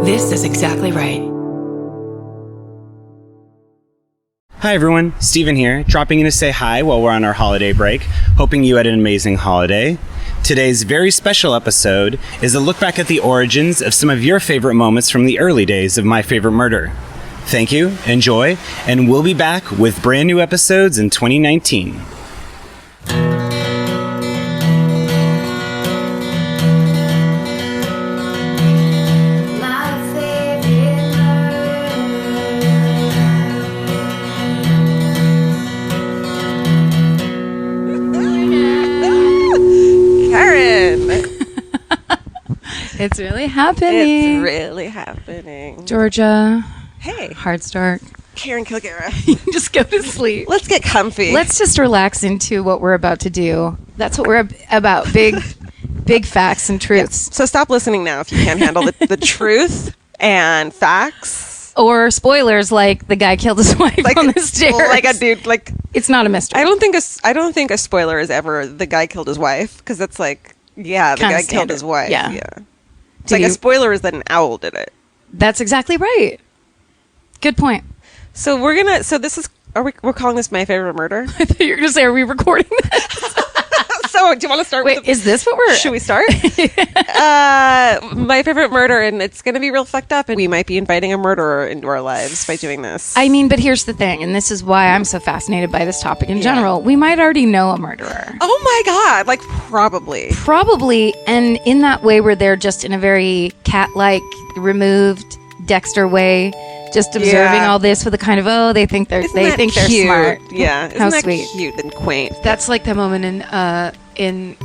This is exactly right. Hi everyone, Steven here, dropping in to say hi while we're on our holiday break, hoping you had an amazing holiday. Today's very special episode is a look back at the origins of some of your favorite moments from the early days of My Favorite Murder. Thank you, enjoy, and we'll be back with brand new episodes in 2019. It's really happening. It's really happening. Georgia. Hey. Hardstark. Karen Kilgariff. Just go to sleep. Let's get comfy. Let's just relax into what we're about to do. That's what we're about. Big facts and truths. Yeah. So stop listening now if you can't handle the truth and facts. Or spoilers like the guy killed his wife on the stairs. Like a dude, like... It's not a mystery. I don't think a spoiler is ever the guy killed his wife, because that's like, yeah, the guy killed his wife. Yeah. It's like a spoiler is that an owl did it. That's exactly right. Good point. So we're calling this My Favorite Murder? I thought you were going to say, are we recording this? So do you want to start with is this what we're... Should we start? My Favorite Murder, and it's going to be real fucked up, and we might be inviting a murderer into our lives by doing this. I mean, but here's the thing, and this is why I'm so fascinated by this topic in general. We might already know a murderer. Oh my God, like probably. Probably, and in that way where they're just in a very cat-like, removed Dexter way, just observing all this with a kind of, they think they're smart. Yeah, isn't How that sweet. Cute and quaint. That's like the moment in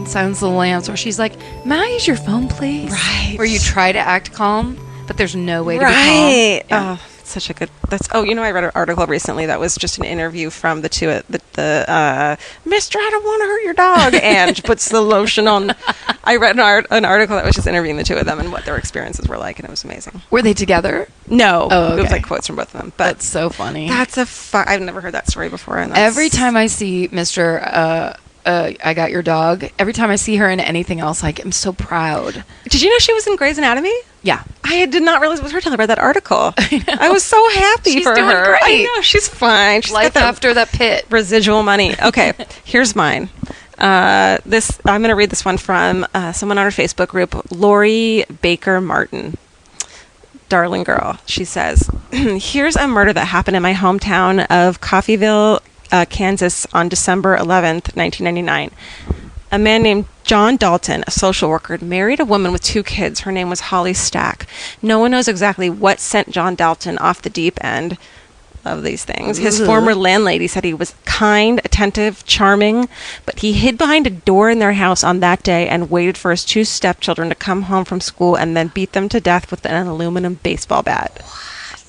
Silence of the Lambs where she's like, "May I use your phone, please?" Right. Where you try to act calm, but there's no way to be calm. Right. Yeah. Oh, such a good. I read an article recently that was just an interview from the two at the Mister, I don't want to hurt your dog, and puts the lotion on. I read an article that was just interviewing the two of them and what their experiences were like, and it was amazing. Were they together? No. Oh, okay. It was like quotes from both of them. But that's so funny. I've never heard that story before. And every time I see Mr. I Got Your Dog, every time I see her in anything else, like, I'm so proud. Did you know she was in Grey's Anatomy? Yeah. I did not realize it was her till I read that article. I was so happy for her. She's doing great. I know, she's fine. She's life after that pit. Residual money. Okay, here's mine. I'm going to read this one from someone on our Facebook group, Lori Baker Martin. Darling girl. She says, here's a murder that happened in my hometown of Coffeyville, Kansas on December 11th, 1999. A man named John Dalton, a social worker, married a woman with 2 kids. Her name was Holly Stack. No one knows exactly what sent John Dalton off the deep end of these things. His former landlady said he was kind, attentive, charming, but he hid behind a door in their house on that day and waited for his 2 stepchildren to come home from school and then beat them to death with an aluminum baseball bat.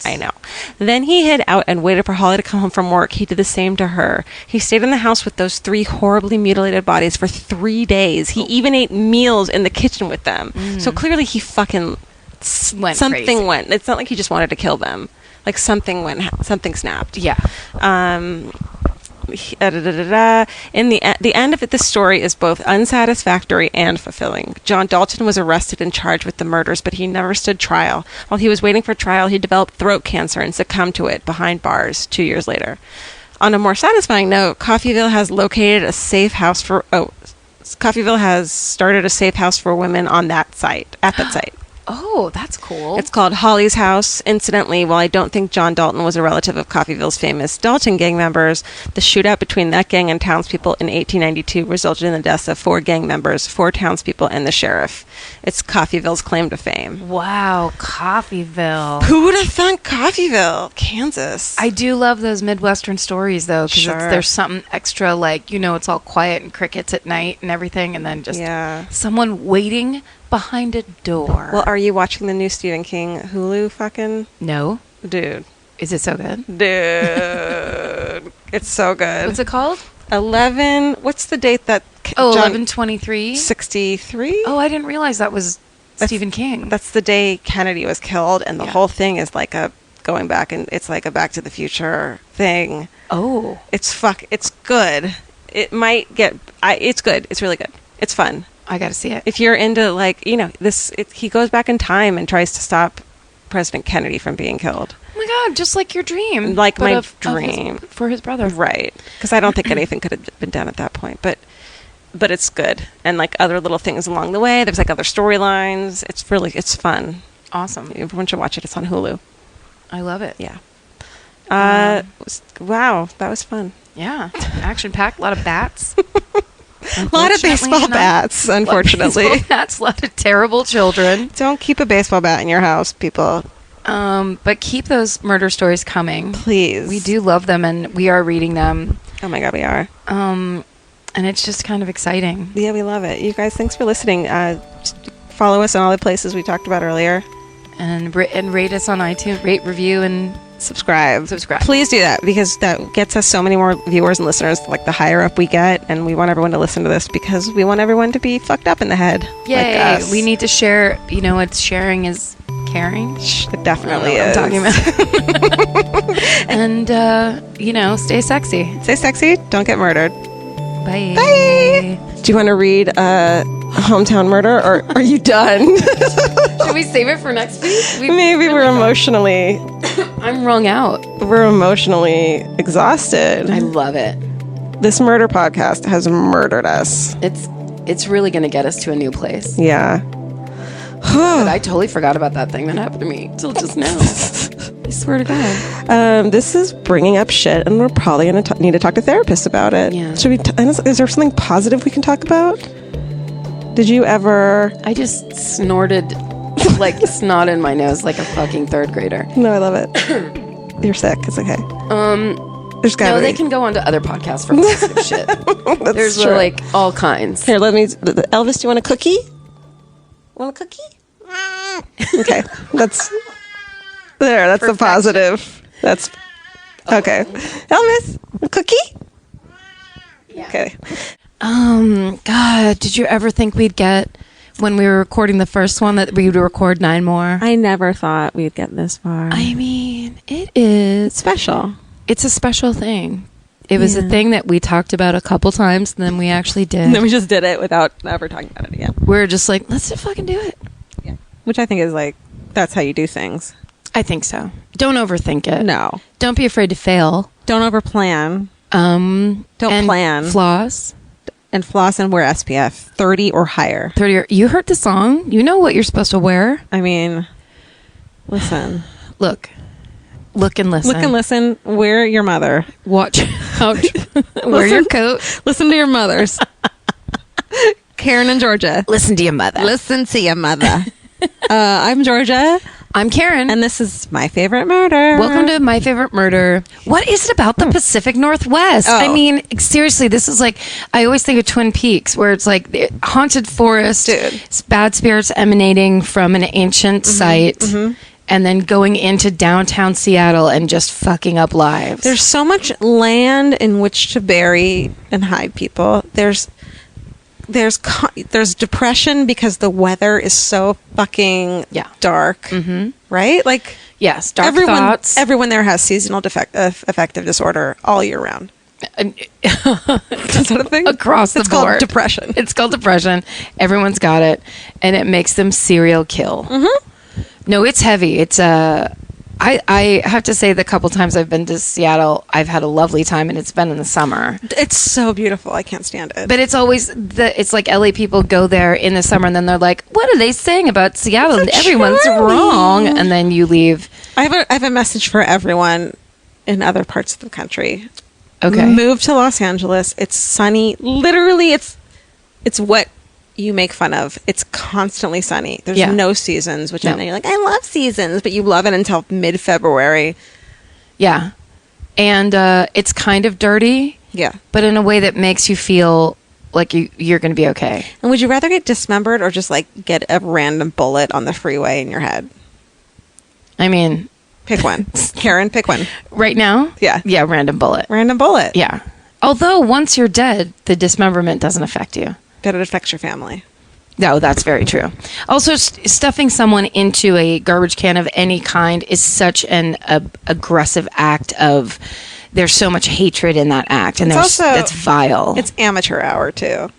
I know. Then he hid out and waited for Holly to come home from work. He did the same to her. He stayed in the house with those 3 horribly mutilated bodies for 3 days. He even ate meals in the kitchen with them. So clearly he fucking something crazy. went. It's not like he just wanted to kill them. Like something snapped. Yeah. In the end of it, this story is both unsatisfactory and fulfilling. John Dalton was arrested and charged with the murders, but he never stood trial. While he was waiting for trial, he developed throat cancer and succumbed to it behind bars 2 years later. On a more satisfying note, Coffeyville has started a safe house for women on that site, at that site. Oh, that's cool. It's called Holly's House. Incidentally, while I don't think John Dalton was a relative of Coffeyville's famous Dalton gang members, the shootout between that gang and townspeople in 1892 resulted in the deaths of 4 gang members, 4 townspeople, and the sheriff. It's Coffeyville's claim to fame. Wow, Coffeyville. Who would have thought Coffeyville, Kansas? I do love those Midwestern stories, though, because there's something extra, like, it's all quiet and crickets at night and everything, and then just someone waiting behind a door. Well, are you watching the new Stephen King Hulu fucking? No. Dude. Is it so good? Dude. It's so good. What's it called? 11. What's the date that... 11/23? 63? Oh, I didn't realize that was Stephen King. That's the day Kennedy was killed, and the whole thing is like going back, and it's like a Back to the Future thing. Oh. It's good. It might get... it's good. It's really good. It's fun. I got to see it. If you're into like, he goes back in time and tries to stop President Kennedy from being killed. Oh my God, just like your dream. Like but my of dream. for his brother. Right. Because I don't think anything could have been done at that point. But it's good. And like other little things along the way. There's like other storylines. It's fun. Awesome. Everyone should watch it. It's on Hulu. I love it. Yeah. Wow, that was fun. Yeah. Action-packed, a lot of bats. A lot of baseball bats, unfortunately. A lot of terrible children. Don't keep a baseball bat in your house, people. But keep those murder stories coming. Please. We do love them, and we are reading them. Oh my God, we are. And it's just kind of exciting. Yeah, we love it. You guys, thanks for listening. Follow us on all the places we talked about earlier. And rate us on iTunes. Rate, review, and subscribe. Subscribe. Please do that, because that gets us so many more viewers and listeners, like the higher up we get, and we want everyone to listen to this because we want everyone to be fucked up in the head. Yay. Like us. We need to share. You know what? Sharing is caring. It definitely is. I'm talking about. And, stay sexy. Stay sexy. Don't get murdered. Bye. Bye. Do you want to read Hometown Murder, or are you done? Should we save it for next week? Maybe we're emotionally... I'm wrung out. We're emotionally exhausted. I love it. This murder podcast has murdered us. It's really going to get us to a new place. Yeah. But I totally forgot about that thing that happened to me till just now. I swear to God. This is bringing up shit, and we're probably going to need to talk to therapists about it. Yeah. Should we? Is there something positive we can talk about? Did you ever? I just snorted like snot in my nose like a fucking third grader. No, I love it. You're sick. It's okay. There's gotta be. They can go on to other podcasts for positive shit. There's true. like all kinds. Here, let me. Elvis, do you want a cookie? Want a cookie? Okay, that's a positive. That's okay. Elvis, a cookie? Yeah. Okay. God, did you ever think we'd get, when we were recording the first one, that we would record 9 more? I never thought we'd get this far. I mean, it is special. It's a special thing. It was a thing that we talked about a couple times, and then we actually did. And then we just did it without ever talking about it again. We're just like, let's just fucking do it. Yeah. Which I think is like, that's how you do things. I think so. Don't overthink it. No. Don't be afraid to fail. Don't overplan. Don't plan. Floss. And floss and wear SPF 30 or higher. 30. You heard the song. You know what you're supposed to wear. I mean, listen. Look and listen. Look and listen. Wear your mother. Watch out. Wear your coat. Listen to your mothers. Karen and Georgia. Listen to your mother. Listen to your mother. I'm Georgia. I'm Karen. And this is My Favorite Murder. Welcome to My Favorite Murder. What is it about the Pacific Northwest? Oh. I mean, seriously, this is like, I always think of Twin Peaks, where it's like the haunted forest, Dude. bad spirits emanating from an ancient site, and then going into downtown Seattle and just fucking up lives. There's so much land in which to bury and hide people. There's depression because the weather is so fucking dark, right? Like, yes, dark thoughts. Everyone there has seasonal affective disorder all year round. Is that a thing? Across the board. It's called depression. It's called depression. Everyone's got it, and it makes them serial kill. No, it's heavy. It's I have to say, the couple times I've been to Seattle, I've had a lovely time, and it's been in the summer. It's so beautiful. I can't stand it. But it's always it's like LA people go there in the summer, and then they're like, "What are they saying about Seattle? So Everyone's charming. wrong." And then you leave. I have a message for everyone in other parts of the country. Okay, Move to Los Angeles. It's sunny. Literally, it's what you make fun of. It's constantly sunny. There's no seasons, which I know you're like, I love seasons, but you love it until mid-February. Yeah. And it's kind of dirty. Yeah. But in a way that makes you feel like you're going to be okay. And would you rather get dismembered or just like get a random bullet on the freeway in your head? I mean, pick one. Karen, pick one. Right now? Yeah. Yeah, random bullet. Random bullet. Yeah. Although once you're dead, the dismemberment doesn't affect you. But it affects your family. No, that's very true. Also, stuffing someone into a garbage can of any kind is such an aggressive act of... There's so much hatred in that act, and that's vile. It's amateur hour, too.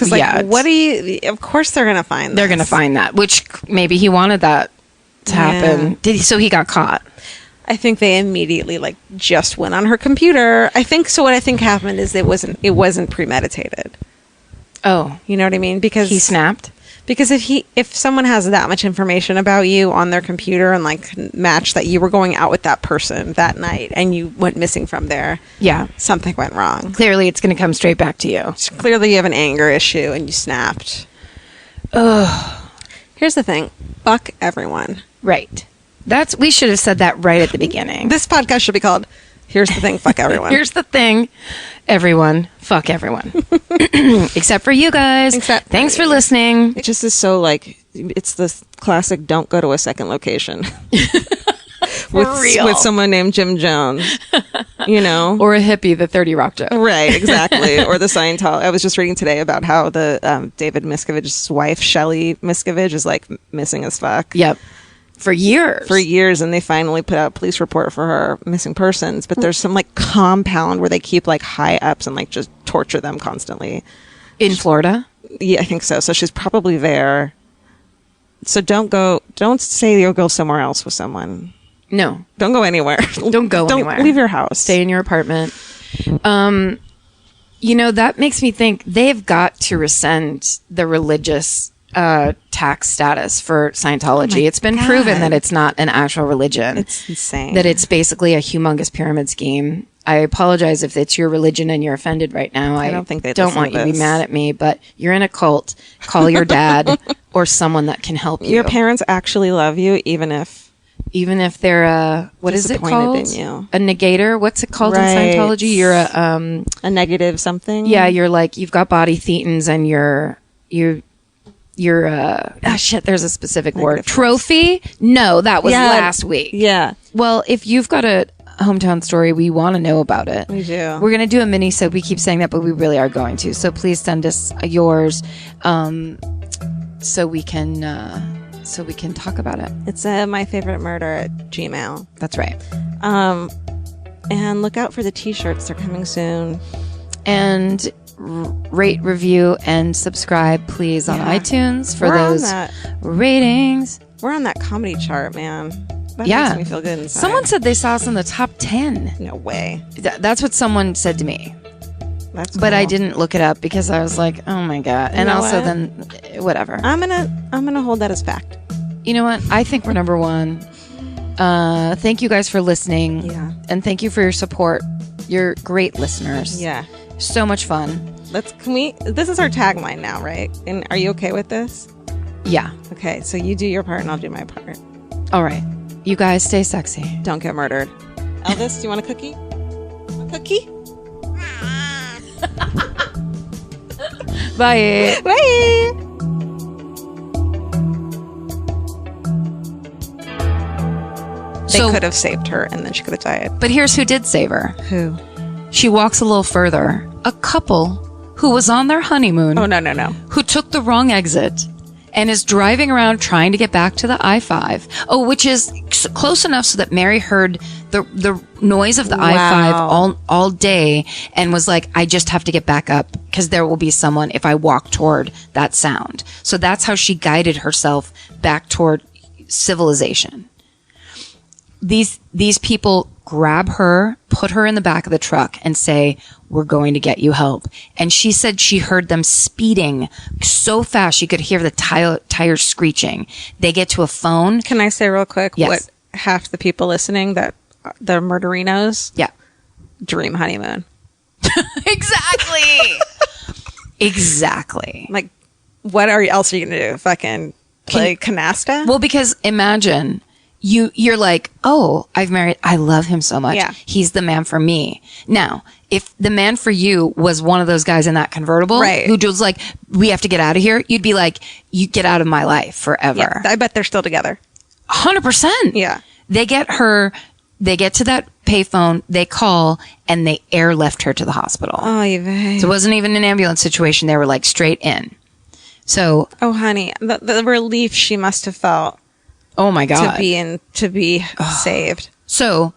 Because of course they're going to find They're going to find that, which maybe he wanted that to happen. So he got caught. I think they immediately just went on her computer. I think so. What I think happened is it wasn't premeditated. Oh, you know what I mean? Because he snapped. Because if someone has that much information about you on their computer and match that you were going out with that person that night and you went missing from there, something went wrong. Clearly, it's going to come straight back to you. Clearly, you have an anger issue and you snapped. Ugh. Here's the thing: fuck everyone. Right. We should have said that right at the beginning. This podcast should be called "Here's the thing, fuck everyone." Here's the thing, everyone, fuck everyone, except for you guys. Thanks for listening. It just is so it's the classic "don't go to a second location." with someone named Jim Jones, or a hippie, the 30 Rock joke. Right, exactly. Or the Scientology. I was just reading today about how the David Miscavige's wife, Shelley Miscavige, is missing as fuck. Yep. For years, and they finally put out a police report for her missing persons. But there's some compound where they keep high ups and just torture them constantly. In Florida? Yeah, I think so. So she's probably there. So don't say you'll go somewhere else with someone. No. Don't go anywhere. Don't anywhere. Don't leave your house. Stay in your apartment. That makes me think they've got to rescind the religious tax status for Scientology. It's been proven that it's not an actual religion. It's insane. That it's basically a humongous pyramid scheme. I apologize if it's your religion and you're offended right now. I don't think they don't want you to be mad at me, but you're in a cult. Call your dad or someone that can help you. Your parents actually love you, even if they're what is it called? In you. A negator. What's it called in Scientology? You're a negative something. Yeah, you're you've got body thetans and you're there's a specific word. Trophy? No, that was last week. Yeah. Well, if you've got a hometown story, we want to know about it. We do. We're going to do a mini, so we keep saying that, but we really are going to. So please send us yours so we can talk about it. It's my favorite murder at Gmail. That's right. And look out for the t-shirts. They're coming soon. And rate, review, and subscribe, please, on iTunes for those ratings. We're on that comedy chart, man. That makes me feel good inside. Someone said they saw us in the top 10. No way. That's what someone said to me. That's cool. But I didn't look it up because I was like, oh my God. And also then, whatever. I'm gonna hold that as fact. You know what? I think we're number one. Thank you guys for listening. Yeah. And thank you for your support. You're great listeners. Yeah. So much fun. This is our tagline now, right? And are you okay with this? Yeah. Okay, so you do your part and I'll do my part. All right. You guys stay sexy. Don't get murdered. Elvis, do you want a cookie? A cookie? Bye. Bye. They could have saved her and then she could have died. But here's who did save her. Who? She walks a little further. A couple who was on their honeymoon. Oh, no. Who took the wrong exit and is driving around trying to get back to the I-5. Oh, which is close enough so that Mary heard the noise of the I-5 all day and was like, I just have to get back up because there will be someone if I walk toward that sound. So that's how she guided herself back toward civilization. These people grab her, put her in the back of the truck and say, we're going to get you help. And she said she heard them speeding so fast she could hear the tires screeching. They get to a phone. Can I say real quick Yes. what half the people listening that the murderinos Yeah. dream honeymoon? Exactly. Exactly. Like, what else are you going to do? Fucking play canasta? Well, because imagine you're like, oh, I love him so much. Yeah. He's the man for me. Now, if the man for you was one of those guys in that convertible, right, who was like, we have to get out of here, you'd be like, you get out of my life forever. Yeah, I bet they're still together. 100%. Yeah. They get to that payphone, they call, and they airlift her to the hospital. Oh, Yvette. So it wasn't even an ambulance situation. They were like straight in. So. Oh, honey, the relief she must have felt. Oh my God. To be saved. So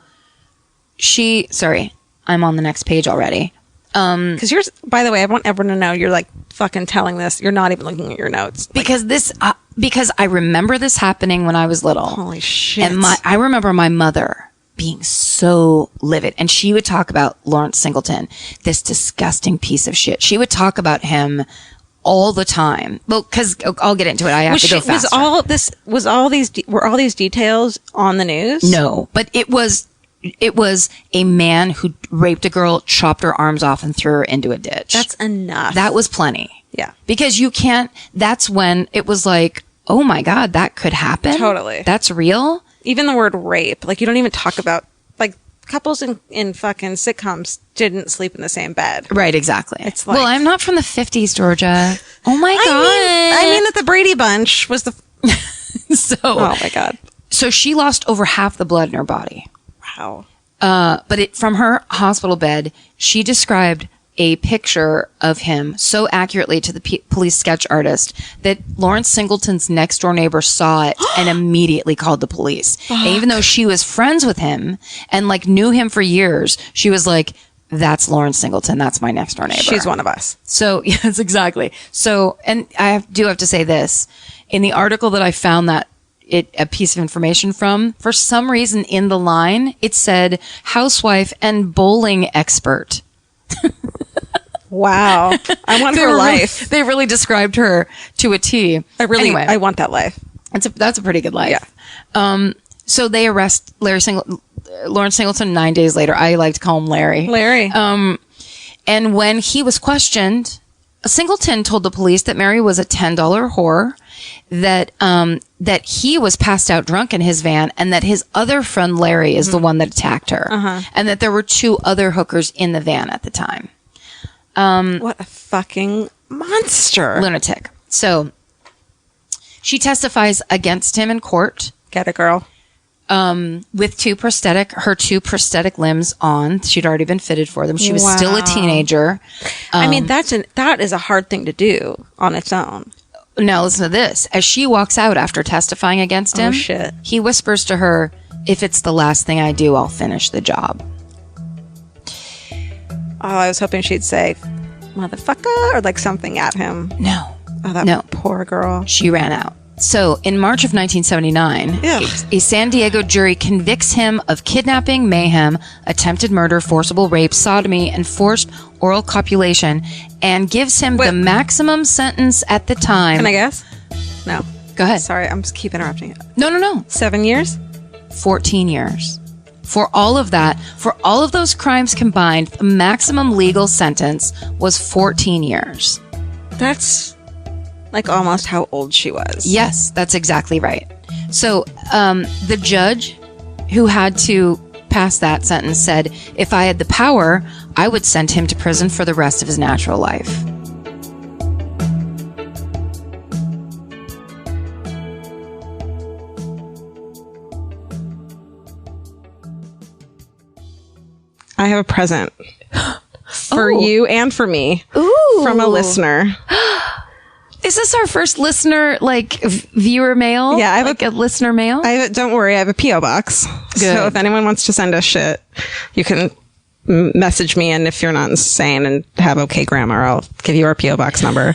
sorry, I'm on the next page already. Because yours, by the way, I want everyone to know you're like fucking telling this. You're not even looking at your notes. Because because I remember this happening when I was little. Holy shit. And I remember my mother being so livid. And she would talk about Lawrence Singleton, this disgusting piece of shit. She would talk about him all the time. Well, because I'll get into it. I have to go faster. Were all these details on the news? No, but it was a man who raped a girl, chopped her arms off, and threw her into a ditch. That's enough. That was plenty. Yeah. Because you can't, that's when it was like, oh my God, that could happen. Totally. That's real. Even the word rape, like you don't even talk about, like couples in fucking sitcoms didn't sleep in the same bed. Right, exactly. It's like, well, I'm not from the 50s, Georgia. Oh my God. I mean that the Brady Bunch was the... Oh my God. So she lost over half the blood in her body. Wow. But from her hospital bed, she described a picture of him so accurately to the police sketch artist that Lawrence Singleton's next door neighbor saw it and immediately called the police. And even though she was friends with him and like knew him for years, she was like, that's Lawrence Singleton. That's my next door neighbor. She's one of us. So yes, exactly. So, and I do have to say this in the article that I found that a piece of information from, for some reason in the line, it said housewife and bowling expert. Wow. I want her life. They really described her to a T. I want that life. That's a pretty good life. Yeah. So they arrest Lawrence Singleton 9 days later. I like to call him Larry. And when he was questioned, Singleton told the police that Mary was a $10 whore, that he was passed out drunk in his van, and that his other friend Larry is the one that attacked her, and that there were 2 other hookers in the van at the time. What a fucking monster. Lunatic. So she testifies against him in court. Get it, girl. With her 2 prosthetic limbs on. She'd already been fitted for them. She was still a teenager. I mean, that is a hard thing to do on its own. Now listen to this. As she walks out after testifying against him, he whispers to her, if it's the last thing I do, I'll finish the job. Oh, I was hoping she'd say, motherfucker, or like something at him. No. Oh, that poor girl. She ran out. So, in March of 1979, a San Diego jury convicts him of kidnapping, mayhem, attempted murder, forcible rape, sodomy, and forced oral copulation, and gives him the maximum sentence at the time. Can I guess? No. Go ahead. Sorry, I'm just keep interrupting you. No. 7 years? 14 years. For all of that, for all of those crimes combined, the maximum legal sentence was 14 years. That's like almost how old she was. Yes, that's exactly right. So the judge who had to pass that sentence said, if I had the power, I would send him to prison for the rest of his natural life. I have a present for you and for me. Ooh. From a listener. Is this our first listener, viewer mail? Yeah, I have a listener mail. Don't worry, I have a P.O. box. Good. So if anyone wants to send us shit, you can message me, and if you're not insane and have okay grammar, I'll give you our P.O. box number.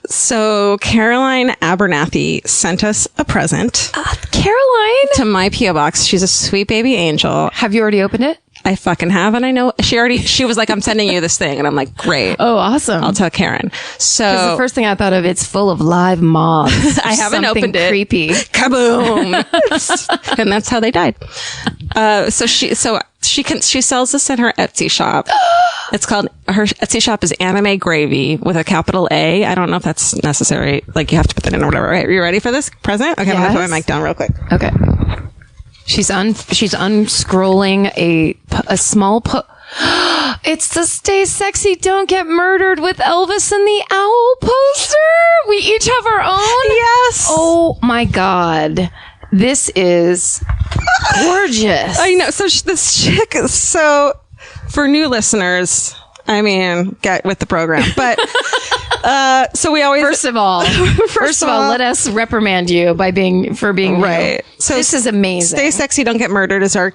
So Caroline Abernathy sent us a present. Caroline? To my P.O. box. She's a sweet baby angel. Have you already opened it? I fucking have, and I know she was like, I'm sending you this thing, and I'm like, great. Oh, awesome. I'll tell Karen. So the first thing I thought of, it's full of live moths. I haven't opened it. Creepy. Kaboom. And that's how they died. So she sells this in her Etsy shop. It's called, her Etsy shop is Anime Gravy with a capital A. I don't know if that's necessary. Like you have to put that in or whatever. Right? Are you ready for this present? Okay. Yes. I'm going to put my mic down real quick. Okay. She's unscrolling a small It's the Stay Sexy Don't Get Murdered with Elvis and the Owl poster. We each have our own. Yes. Oh my God. This is gorgeous. I know. So this chick is for new listeners, I mean, get with the program. But so we always first of all, let us reprimand you for being right. So this is amazing. Stay Sexy, Don't Get Murdered is our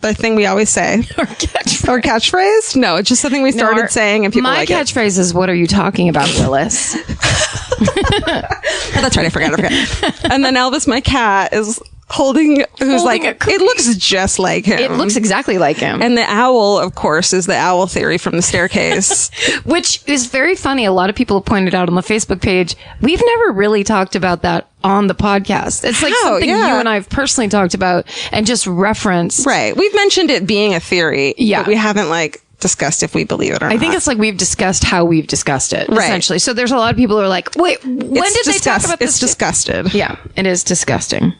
the thing we always say. Or catchphrase. Or catchphrase? No, it's just something we started saying and people my like it. catchphrase is, what are you talking about, Willis? Oh, that's right. I forgot. And then Elvis, my cat, is holding a it cookie. looks just like him. It looks exactly like him. And the owl, of course, is the owl theory from the staircase. Which is very funny. A lot of people have pointed out on the Facebook page, we've never really talked about that on the podcast. It's like something you and I have personally talked about and just referenced. Right. We've mentioned it being a theory. Yeah. But we haven't discussed if we believe it or not. I think it's like we've discussed how we've discussed it, essentially. So there's a lot of people who are like, wait, when did they talk about this? It's disgusted. Yeah, it is disgusting.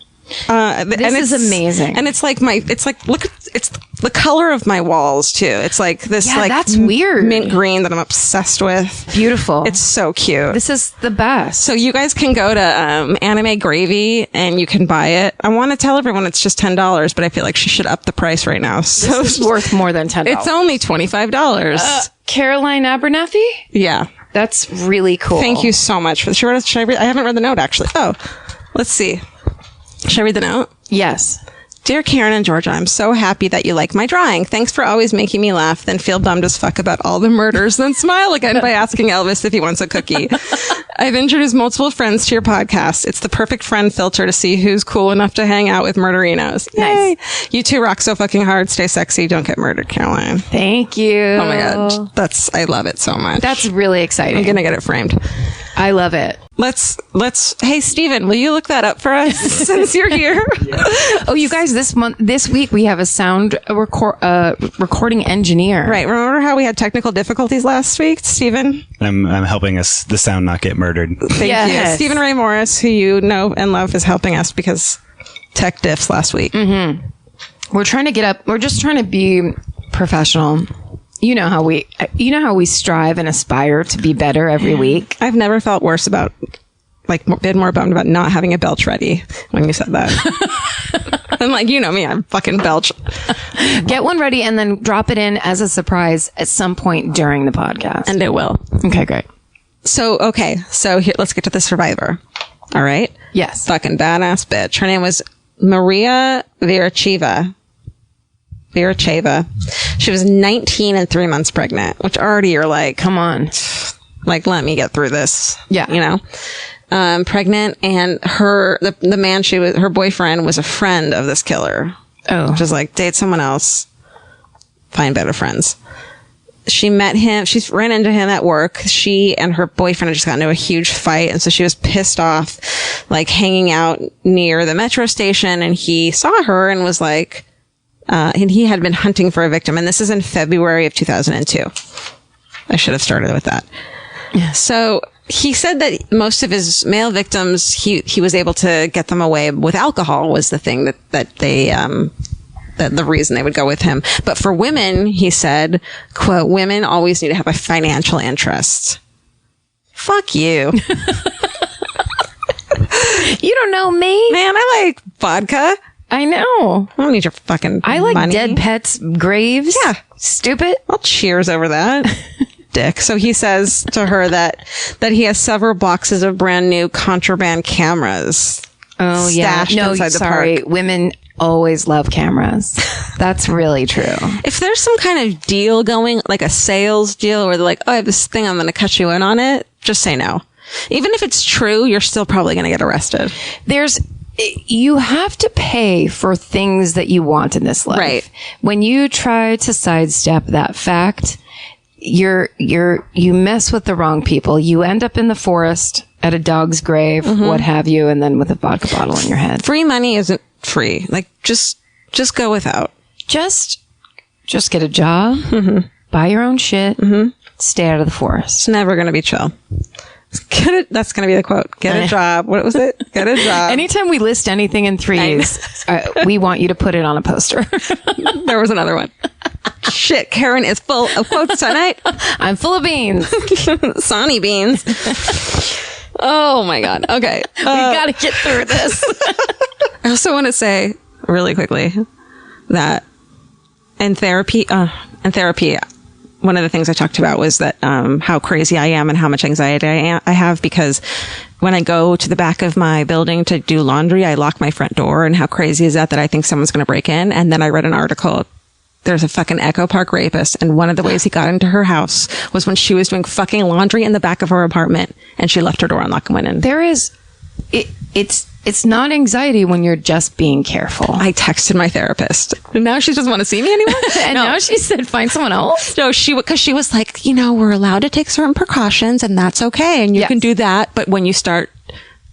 This is amazing. And it's like it's the color of my walls too. It's like this that's weird. Mint green that I'm obsessed with. Beautiful. It's so cute. This is the best. So you guys can go to Anime Gravy and you can buy it. I want to tell everyone it's just $10, but I feel like she should up the price right now. So this is worth more than $10. It's only $25. Caroline Abernathy? Yeah. That's really cool. Thank you so much. Should I read? I haven't read the note actually. Oh, let's see. Should I read the note? Yes. Dear Karen and Georgia, I'm so happy that you like my drawing. Thanks for always making me laugh, then feel bummed as fuck about all the murders, then smile again by asking Elvis if he wants a cookie. I've introduced multiple friends to your podcast. It's the perfect friend filter to see who's cool enough to hang out with murderinos. Yay! Nice. You two rock so fucking hard. Stay sexy. Don't get murdered, Caroline. Thank you. Oh my God. I love it so much. That's really exciting. I'm going to get it framed. I love it. Hey, Steven, will you look that up for us since you're here? Oh, you guys, this week we have a sound recording engineer. Right. Remember how we had technical difficulties last week, Steven? I'm helping us, the sound not get murdered. Thank you. Stephen Ray Morris, who you know and love, is helping us because tech diffs last week. Mm-hmm. We're trying to get up. We're just trying to be professional. You know how we strive and aspire to be better every week. I've never felt worse about, been more bummed about not having a belch ready when you said that. I'm you know me, I'm fucking belch. Get one ready and then drop it in as a surprise at some point during the podcast. And it will. Okay, great. So here, let's get to the survivor. All right? Yes. Fucking badass bitch. Her name was Maria Viracheva. She was 19 and 3 months pregnant, which already you're like, come on. Let me get through this. Yeah. You know? Pregnant, and the man her boyfriend was a friend of this killer. Oh. Which is date someone else, find better friends. She met him, she ran into him at work. She and her boyfriend had just gotten into a huge fight, and so she was pissed off, hanging out near the metro station, and he saw her and was and he had been hunting for a victim, and this is in February of 2002. I should have started with that. Yeah. So he said that most of his male victims, he was able to get them away with alcohol was the thing that they, that the reason they would go with him. But for women, he said, quote, women always need to have a financial interest. Fuck you. You don't know me. Man, I like vodka. I know. I don't need your fucking I like money. dead pets' graves. Yeah. Stupid. I'll cheers over that. Dick. So he says to her that he has several boxes of brand new contraband cameras. Oh, yeah. Stashed No, inside the sorry. park. Women always love cameras. That's really true. If there's some kind of deal going, like a sales deal where they're like, oh, I have this thing, I'm going to cut you in on it, just say no. Even if it's true, you're still probably going to get arrested. You have to pay for things that you want in this life. Right. When you try to sidestep that fact, you mess with the wrong people. You end up in the forest at a dog's grave, what have you, and then with a vodka bottle in your head. Free money isn't free. Just go without. Just get a job, buy your own shit, stay out of the forest. It's never going to be chill. That's going to be the quote. Get a job. What was it? Get a job. Anytime we list anything in threes, we want you to put it on a poster. There was another one. Shit, Karen is full of quotes tonight. I'm full of beans. Sonny beans. Oh my God. Okay. We got to get through this. I also want to say really quickly that in therapy, one of the things I talked about was that how crazy I am and how much anxiety I have, because when I go to the back of my building to do laundry, I lock my front door. And how crazy is that I think someone's going to break in? And then I read an article there's a fucking Echo Park rapist. And one of the ways he got into her house was when she was doing fucking laundry in the back of her apartment and she left her door unlocked and went in. It's not anxiety when you're just being careful. I texted my therapist. And now she doesn't want to see me anymore. And now she said, find someone else. No, because she was like, we're allowed to take certain precautions and that's okay. And you can do that. But when you start,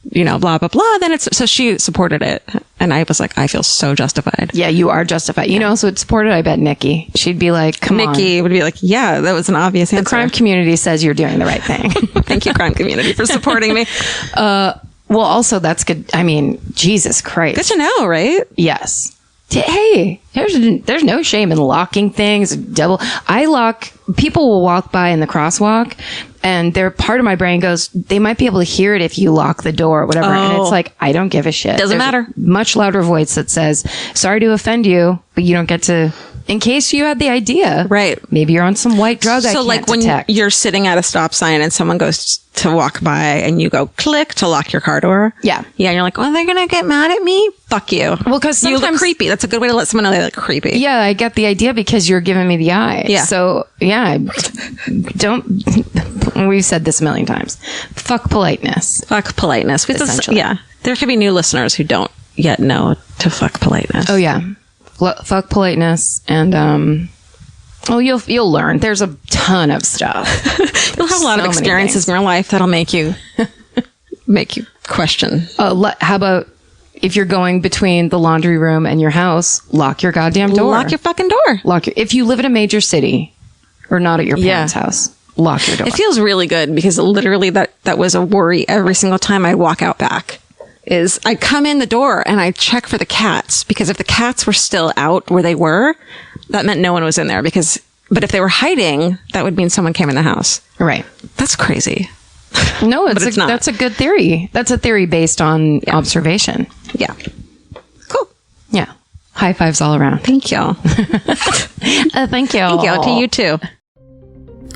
blah, blah, blah, then so she supported it. And I was like, I feel so justified. Yeah, you are justified. So it supported, I bet, Nikki. She'd be like, come on. Nikki would be like, yeah, that was an obvious answer. The crime community says you're doing the right thing. Thank you, crime community, for supporting me. Well, also, that's good. I mean, Jesus Christ. Good to know, right? Yes. Hey, there's no shame in locking things. People will walk by in the crosswalk and part of my brain goes, they might be able to hear it if you lock the door or whatever. And it's like, I don't give a shit. Doesn't matter. A much louder voice that says, sorry to offend you, but you don't get to, in case you had the idea. Right. Maybe you're on some white drug I can't detect. When you're sitting at a stop sign and someone goes to walk by and you go click to lock your car door. Yeah. Yeah. And you're like, well, they're going to get mad at me. Fuck you. Well, because you look creepy. That's a good way to let someone know they look creepy. Yeah. I get the idea because you're giving me the eye. Yeah. So yeah, we've said this a million times. Fuck politeness. Fuck politeness. Essentially. Yeah. There could be new listeners who don't yet know to fuck politeness. Oh yeah. Fuck politeness. And, you'll learn. There's a ton of stuff. You'll have a lot of experiences in your life that'll make you question. How about if you're going between the laundry room and your house, lock your goddamn door. Lock your fucking door. If you live in a major city or not at your parents' house, lock your door. It feels really good because literally that was a worry every single time I walk out back. Is I come in the door and I check for the cats, because if the cats were still out where they were, that meant no one was in there, but if they were hiding, that would mean someone came in the house. Right. That's crazy. No, But it's not. That's a good theory. That's a theory based on observation. Yeah. Cool. Yeah. High fives all around. Thank you. Thank you. Thank you to you too.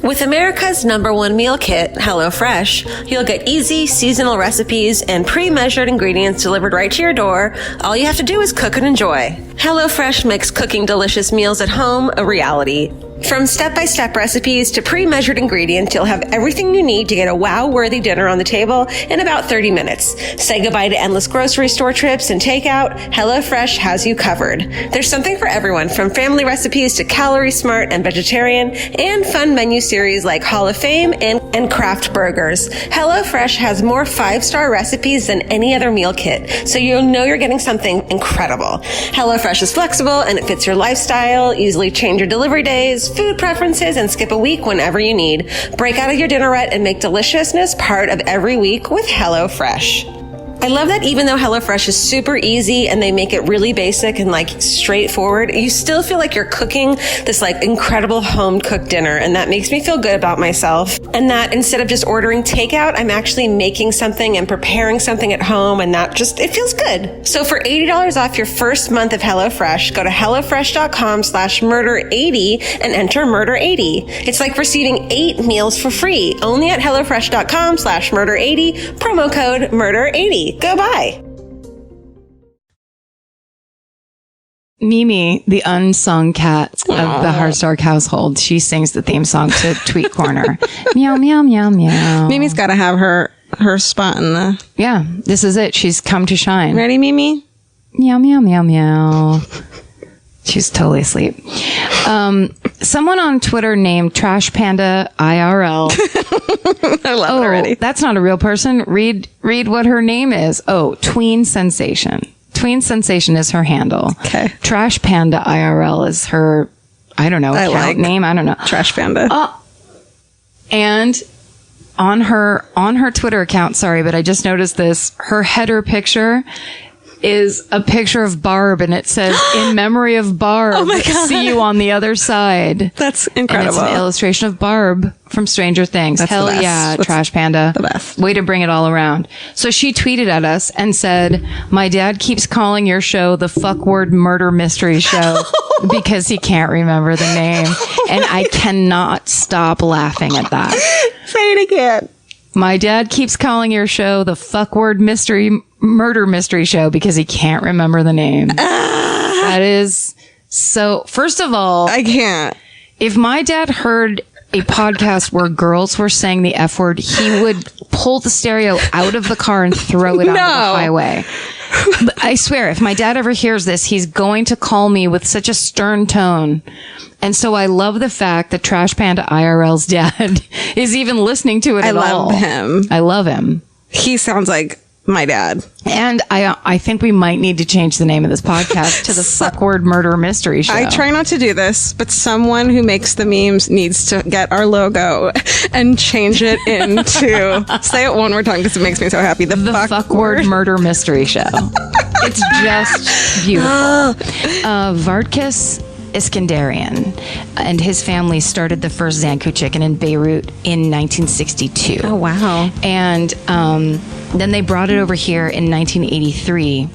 With America's #1 meal kit, HelloFresh, you'll get easy, seasonal recipes and pre-measured ingredients delivered right to your door. All you have to do is cook and enjoy. HelloFresh makes cooking delicious meals at home a reality. From step-by-step recipes to pre-measured ingredients, you'll have everything you need to get a wow-worthy dinner on the table in about 30 minutes. Say goodbye to endless grocery store trips and takeout. HelloFresh has you covered. There's something for everyone, from family recipes to calorie smart and vegetarian, and fun menu series like Hall of Fame and craft burgers. HelloFresh has more 5-star recipes than any other meal kit, so you'll know you're getting something incredible. HelloFresh is flexible and it fits your lifestyle. Easily change your delivery days, food preferences, and skip a week whenever you need. Break out of your dinner rut and make deliciousness part of every week with HelloFresh. I love that even though HelloFresh is super easy and they make it really basic and straightforward, you still feel like you're cooking this incredible home cooked dinner, and that makes me feel good about myself. And that instead of just ordering takeout, I'm actually making something and preparing something at home, and it feels good. So for $80 off your first month of HelloFresh, go to HelloFresh.com/murder80 and enter murder80. It's like receiving 8 meals for free only at HelloFresh.com/murder80, promo code murder80. Go buy. Mimi, the unsung cat of the Hardstark household, she sings the theme song to Tweet Corner. Meow, meow, meow, meow. Mimi's got to have her spot in the... Yeah, this is it. She's come to shine. Ready, Mimi? Meow, meow, meow, meow. She's totally asleep. Someone on Twitter named Trash Panda IRL. I love it already. That's not a real person. Read what her name is. Oh, Tween Sensation. Tween Sensation is her handle. Okay. Trash Panda IRL is her, I don't know, account name. I don't know. Trash Panda. And on her Twitter account, sorry, but I just noticed this, her header picture is a picture of Barb, and it says, in memory of Barb, oh my God. See you on the other side. That's incredible. And it's an illustration of Barb from Stranger Things. That's Hell the best. yeah, That's Trash Panda. the best. Way to bring it all around. So she tweeted at us and said, my dad keeps calling your show the fuck word murder mystery show because he can't remember the name. And I cannot stop laughing at that. Say it again. My dad keeps calling your show the fuck word murder mystery show because he can't remember the name. That is So, first of all, I can't. if my dad heard a podcast where girls were saying the F word, he would pull the stereo out of the car and throw it onto the highway. But I swear, if my dad ever hears this, he's going to call me with such a stern tone. And so I love the fact that Trash Panda IRL's dad is even listening to it at all. I love him. I love him. He sounds like my dad. And I think we might need to change the name of this podcast to the Fuck Word Murder Mystery Show. I try not to do this, but someone who makes the memes needs to get our logo and change it into, say it one more time because it makes me so happy. The Fuck Word Murder Mystery Show. It's just beautiful. Vardkis Iskandarian and his family started the first Zankou Chicken in Beirut in 1962. Oh, wow. And then they brought it over here in 1983.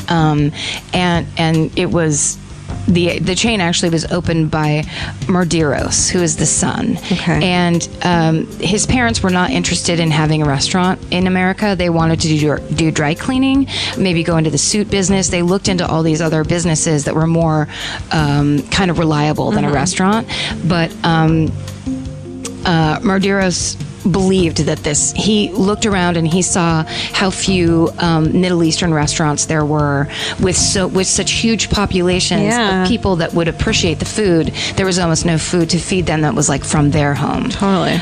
And it was the chain actually was opened by Mardiros, who is the son. Okay. And his parents were not interested in having a restaurant in America. They wanted to do dry cleaning, maybe go into the suit business. They looked into all these other businesses that were more kind of reliable than a restaurant. But Mardiros believed that he looked around and he saw how few Middle Eastern restaurants there were with such huge populations of people that would appreciate the food. There was almost no food to feed them that was like from their home. Totally.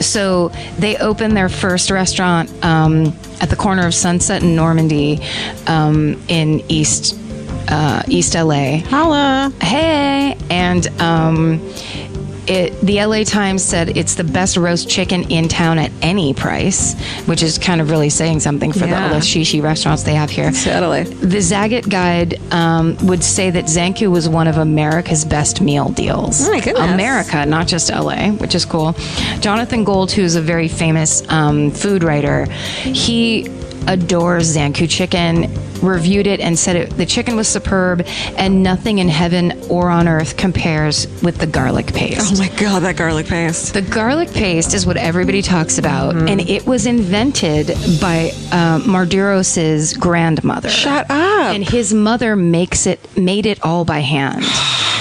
So they opened their first restaurant at the corner of Sunset and Normandy in East LA. Holla. Hey. And the LA Times said it's the best roast chicken in town at any price, which is kind of really saying something for all the shishi restaurants they have here. Totally. The Zagat Guide would say that Zankou was one of America's best meal deals. Oh my goodness. America, not just LA, which is cool. Jonathan Gold, who's a very famous food writer, he adores Zankou Chicken, reviewed it and said the chicken was superb and nothing in heaven or on earth compares with the garlic paste. Oh my God, that garlic paste. The garlic paste is what everybody talks about, and it was invented by Mardiros's grandmother. Shut up. And his mother made it all by hand.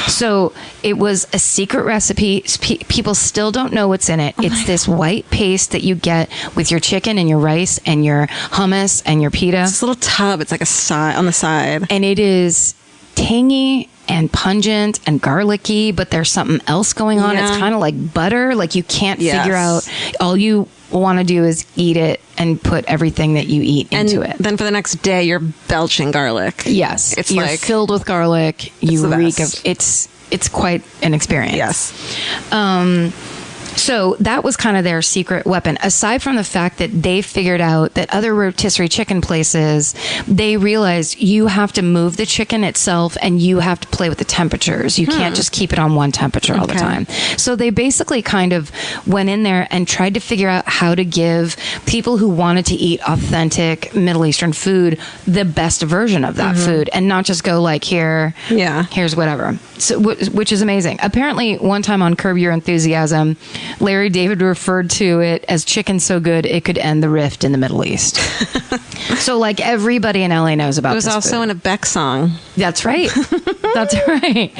So it was a secret recipe. People still don't know what's in it. It's this white paste that you get with your chicken and your rice and your hummus and your pita. This little tub. It's like a side on the side. And it is tangy and pungent and garlicky, but there's something else going on. It's kind of like butter. Like you can't figure out. All you want to do is eat it and put everything that you eat into it. Then for the next day, you're belching garlic. Yes, you're like filled with garlic. You reek of it's quite an experience. Yes. So that was kind of their secret weapon. Aside from the fact that they figured out that other rotisserie chicken places, they realized you have to move the chicken itself and you have to play with the temperatures. You can't just keep it on one temperature all the time. So they basically kind of went in there and tried to figure out how to give people who wanted to eat authentic Middle Eastern food the best version of that food and not just go like, here's whatever. So, which is amazing. Apparently, one time on Curb Your Enthusiasm, Larry David referred to it as chicken so good it could end the rift in the Middle East. So like everybody in LA knows about this. It was also in a Beck song. That's right. That's right.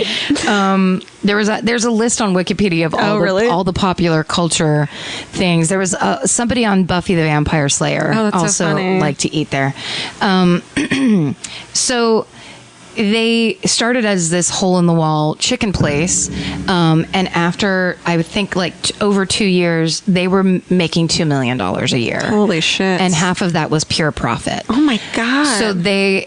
There's a list on Wikipedia of all the popular culture things. There was somebody on Buffy the Vampire Slayer also liked to eat there. So they started as this hole-in-the-wall chicken place, and after, I would think, like over 2 years, they were making $2 million a year. Holy shit. And half of that was pure profit. Oh, my God. So they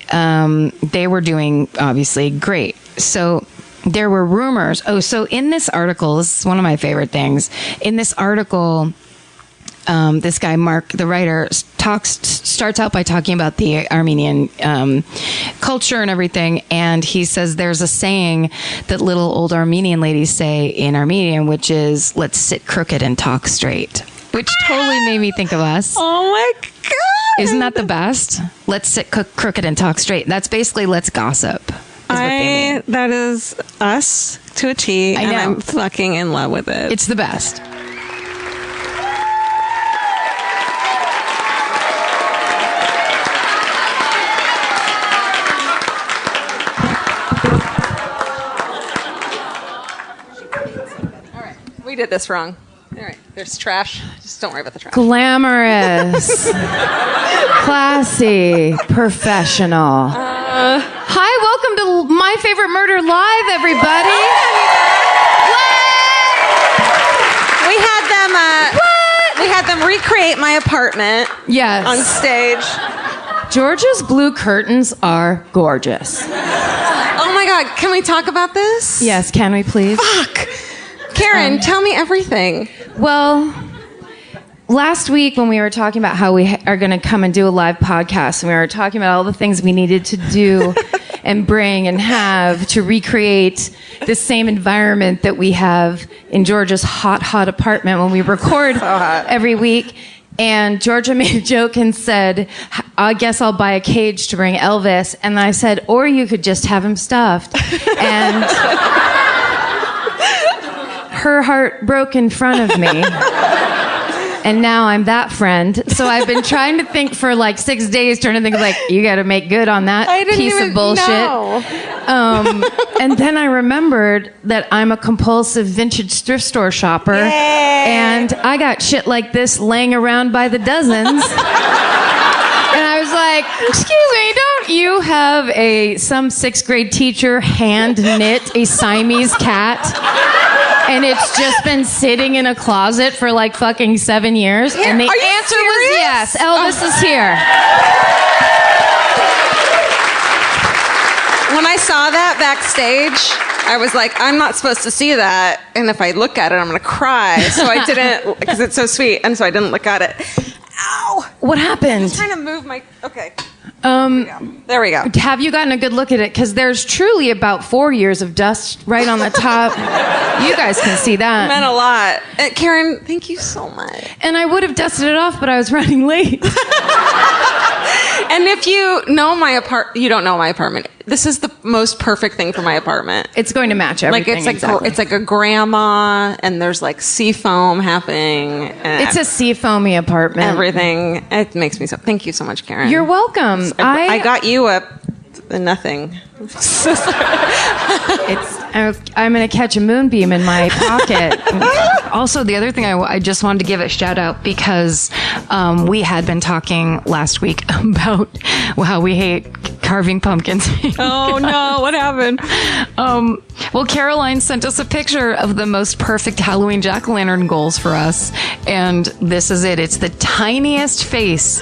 were doing, obviously, great. So there were rumors. Oh, so in this article, this is one of my favorite things. In this article, this guy, Mark, the writer, starts out by talking about the Armenian culture and everything. And he says there's a saying that little old Armenian ladies say in Armenian, which is, let's sit crooked and talk straight, which totally made me think of us. Oh, my God. Isn't that the best? Let's sit crooked and talk straight. That's basically let's gossip. That is us to a T. I know. And I'm fucking in love with it. It's the best. did this wrong. All right, there's trash. Just don't worry about the trash. Glamorous, classy, professional. Hi, welcome to My Favorite Murder Live, everybody. We had them recreate my apartment. Yes. On stage. Georgia's blue curtains are gorgeous. Oh my God, can we talk about this? Yes, can we please? Fuck. Karen, tell me everything. Well, last week when we were talking about how we are going to come and do a live podcast, and we were talking about all the things we needed to do and bring and have to recreate the same environment that we have in Georgia's hot, hot apartment when we record every week. And Georgia made a joke and said, I guess I'll buy a cage to bring Elvis. And I said, or you could just have him stuffed. And her heart broke in front of me. And now I'm that friend. So I've been trying to think for like 6 days, trying to think like, you got to make good on that piece of bullshit. And then I remembered that I'm a compulsive vintage thrift store shopper. Yay. And I got shit like this laying around by the dozens. And I was like, excuse me, don't you have some sixth grade teacher hand knit a Siamese cat? And it's just been sitting in a closet for like fucking 7 years. Yeah, And the answer was yes. Elvis is here. When I saw that backstage, I was like, I'm not supposed to see that. And if I look at it, I'm going to cry. So I didn't, because it's so sweet. And so I didn't look at it. Ow. What happened? I was trying to move my, okay. There we go. Have you gotten a good look at it? Because there's truly about 4 years of dust right on the top. You guys can see that. It meant a lot. Karen, thank you so much. And I would have dusted it off, but I was running late. And if you know my apartment, you don't know my apartment. This is the most perfect thing for my apartment. It's going to match everything. It's like a grandma, and there's like sea foam happening. It's a sea foamy apartment. Everything. It makes me so. Thank you so much, Karen. You're welcome. I got you up nothing. I'm going to catch a moonbeam in my pocket. Also, the other thing I just wanted to give a shout out because we had been talking last week about how we hate carving pumpkins. Oh no, what happened? Well, Caroline sent us a picture of the most perfect Halloween jack-o'-lantern goals for us, and this is it. It's the tiniest face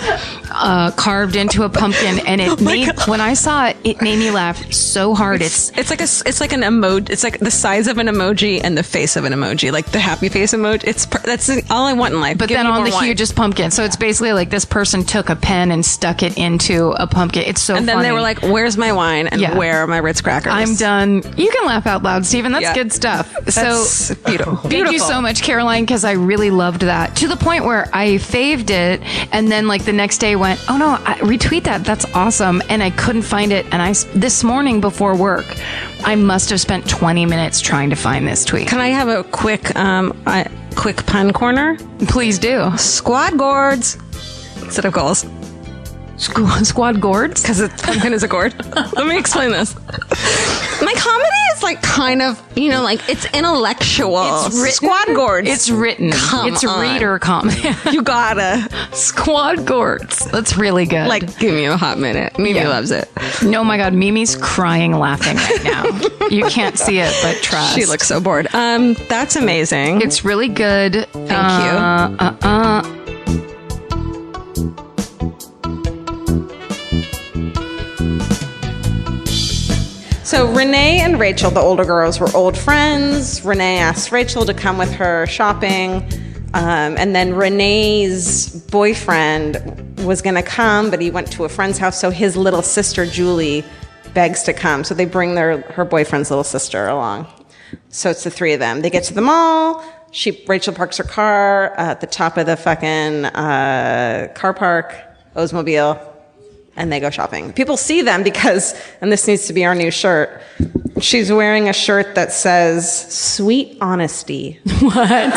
carved into a pumpkin, and when I saw it, it made me laugh so hard. It's like an emoji. It's like the size of an emoji and the face of an emoji, like the happy face emoji. That's all I want in life. But then on the hugest pumpkin, so it's basically like this person took a pen and stuck it into a pumpkin. It's so funny. And then they were like, "Where's my wine and where are my Ritz crackers?" I'm done. You can laugh out loud, Stephen. That's good stuff. That's beautiful. Thank you so much, Caroline, because I really loved that to the point where I faved it, and then like the next day went, "Oh no, retweet that. That's awesome!" And I couldn't find it, and this morning before work, I must have spent 20 minutes trying to find this tweet. Can I have a quick pun corner? Please do. Squad gourds instead of goals. Squad gourds? Because pumpkin is a gourd. Let me explain this. My comedy is like kind of, like it's intellectual. It's written. Squad gourds. It's written. It's reader comedy. You gotta. Squad gourds. That's really good. Like, give me a hot minute. Mimi loves it. No, my God. Mimi's crying laughing right now. You can't see it, but trust. She looks so bored. That's amazing. It's really good. Thank you. So Renee and Rachel, the older girls, were old friends. Renee asked Rachel to come with her shopping. And then Renee's boyfriend was going to come, but he went to a friend's house. So his little sister, Julie, begs to come. So they bring her boyfriend's little sister along. So it's the three of them. They get to the mall. Rachel parks her car at the top of the fucking car park, Oldsmobile. And they go shopping. People see them because, and this needs to be our new shirt, she's wearing a shirt that says, "Sweet Honesty." What?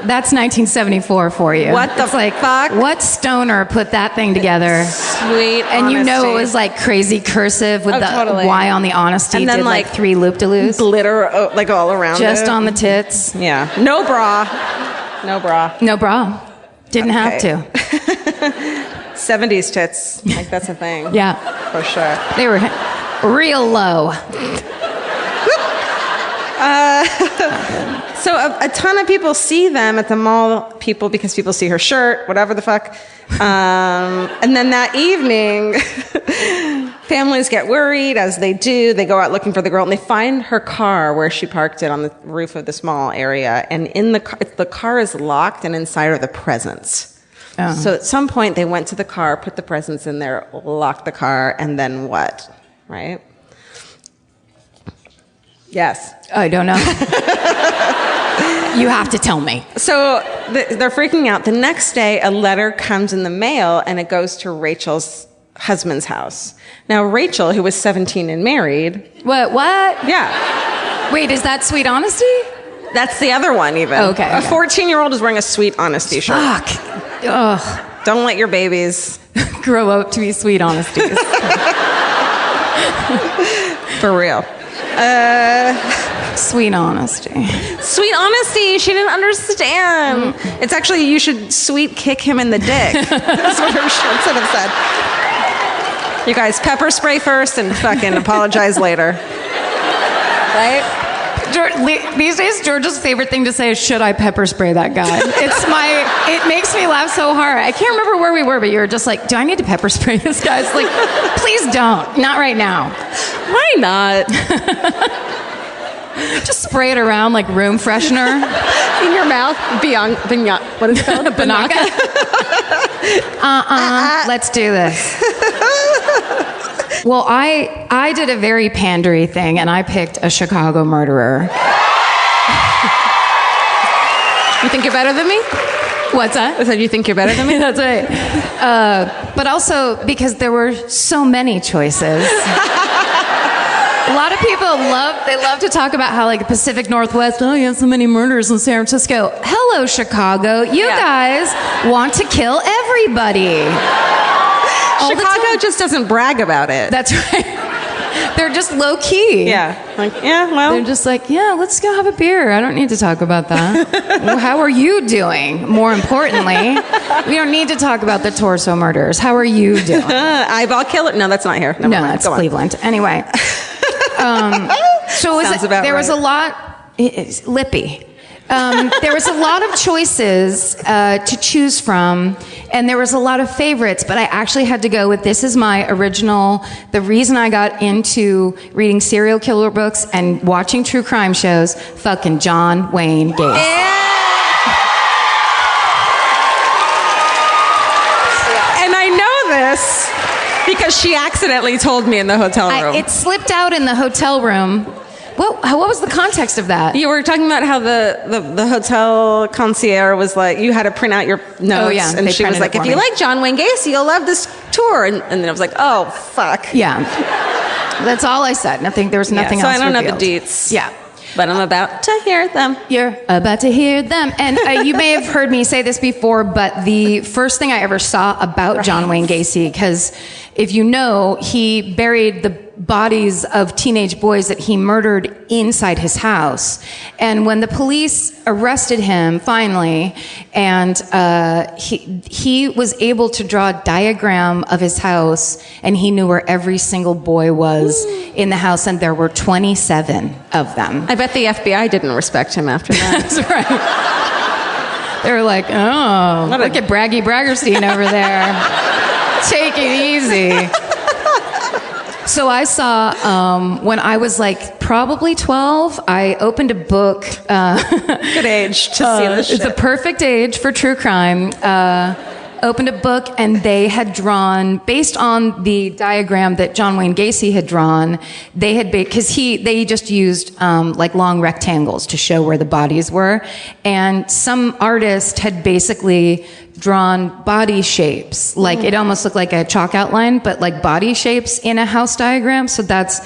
That's 1974 for you. What the fuck? What stoner put that thing together? Sweet And you know it honesty. was like crazy cursive with the totally. Y on the honesty. And then, did like 3 loop-de-loos. Glitter like all around Just it. on the tits. Yeah. No bra. No bra. No bra. Didn't have to. 70s tits. Like, that's a thing. Yeah. For sure. They were real low. So a ton of people see them at the mall, because people see her shirt, whatever the fuck. And then that evening, families get worried, as they do. They go out looking for the girl, and they find her car where she parked it on the roof of this mall area. And in the car is locked, and inside are the presents. Oh. So at some point, they went to the car, put the presents in there, locked the car, and then what? Right? Yes. I don't know. You have to tell me. So they're freaking out. The next day, a letter comes in the mail, and it goes to Rachel's husband's house. Now, Rachel, who was 17 and married. What? Yeah. Wait, is that sweet honesty? That's the other one, even. Okay. A 14-year-old is wearing a sweet honesty shirt. Fuck. Ugh. Don't let your babies Grow up to be sweet honesties. for real. Sweet honesty. Sweet honesty. She didn't understand. It's actually, you should sweet kick him in the dick. That's what her shirt should have said. You guys pepper spray first and fucking apologize later. Right? These days, George's favorite thing to say is, should I pepper spray that guy? It makes me laugh so hard. I can't remember where we were, but you were just like, do I need to pepper spray this guy? It's like, please don't. Not right now. Why not? Just spray it around like room freshener. In your mouth? What is it called? Banaka. Let's do this. Well, I did a very pandery thing, and I picked a Chicago murderer. You think you're better than me? What's that? I said, you think you're better than me? That's right. But also because there were so many choices. A lot of people love to talk about how, like, the Pacific Northwest, you have so many murders in San Francisco. Hello, Chicago. You guys want to kill everybody. All the Chicago time. just doesn't brag about it. That's right. They're just low key. Yeah. Like, yeah, well. They're just like, yeah, let's go have a beer. I don't need to talk about that. Well, how are you doing? More importantly, we don't need to talk about the torso murders. How are you doing? Eyeball killer? No, that's not here. Never No, mind. that's Go on. Cleveland. Anyway. So Sounds about there was a right. lot, it's lippy. There was a lot of choices to choose from, and there was a lot of favorites, but I actually had to go with, this is my original, the reason I got into reading serial killer books and watching true crime shows, fucking John Wayne Gacy. And I know this because she accidentally told me in the hotel room. It slipped out in the hotel room. What was the context of that? You were talking about how the hotel concierge was like, you had to print out your notes. Oh, yeah, and they she was printed like, it if for you me. like John Wayne Gacy, you'll love this tour. And then I was like, oh, fuck. Yeah. That's all I said. There was nothing so else I don't know revealed. the deets. Yeah. But I'm about to hear them. You're about to hear them. And you may have heard me say this before, but the first thing I ever saw about John Wayne Gacy, because if you know, he buried the bodies of teenage boys that he murdered inside his house. And when the police arrested him finally, and he was able to draw a diagram of his house, and he knew where every single boy was in the house, and there were 27 of them. I bet the FBI didn't respect him after that. That's right. They were like, oh, look at Braggy Braggerstein over there. Take it easy. So I saw, when I was like probably 12, I opened a book. Good age to see this shit. It's a perfect age for true crime. Opened a book, and they had drawn, based on the diagram that John Wayne Gacy had drawn, they had, because they just used like long rectangles to show where the bodies were, and some artist had basically drawn body shapes, like it almost looked like a chalk outline, but like body shapes in a house diagram. So was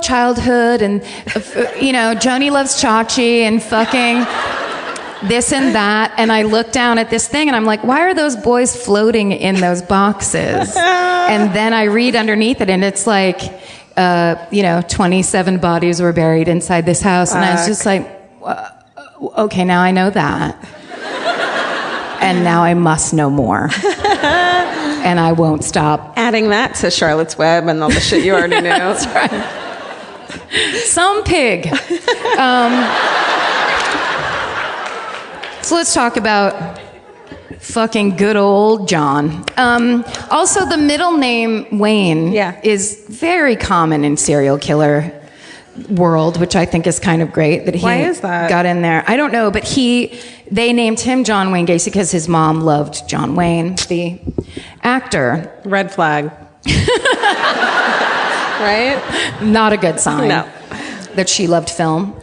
childhood, and Joni loves Chachi and fucking. this and that. And I look down at this thing and I'm like, why are those boys floating in those boxes? And then I read underneath it and it's like, 27 bodies were buried inside this house. And I was just like, okay, now I know that. And now I must know more. And I won't stop. Adding that to Charlotte's Web and all the shit you already knew. That's right. Some pig. So let's talk about fucking good old John. Also, the middle name Wayne is very common in serial killer world, which I think is kind of great that he Why is that? got in there. I don't know, but they named him John Wayne Gacy because his mom loved John Wayne, the actor. Red flag. Right? Not a good sign. No. That she loved film.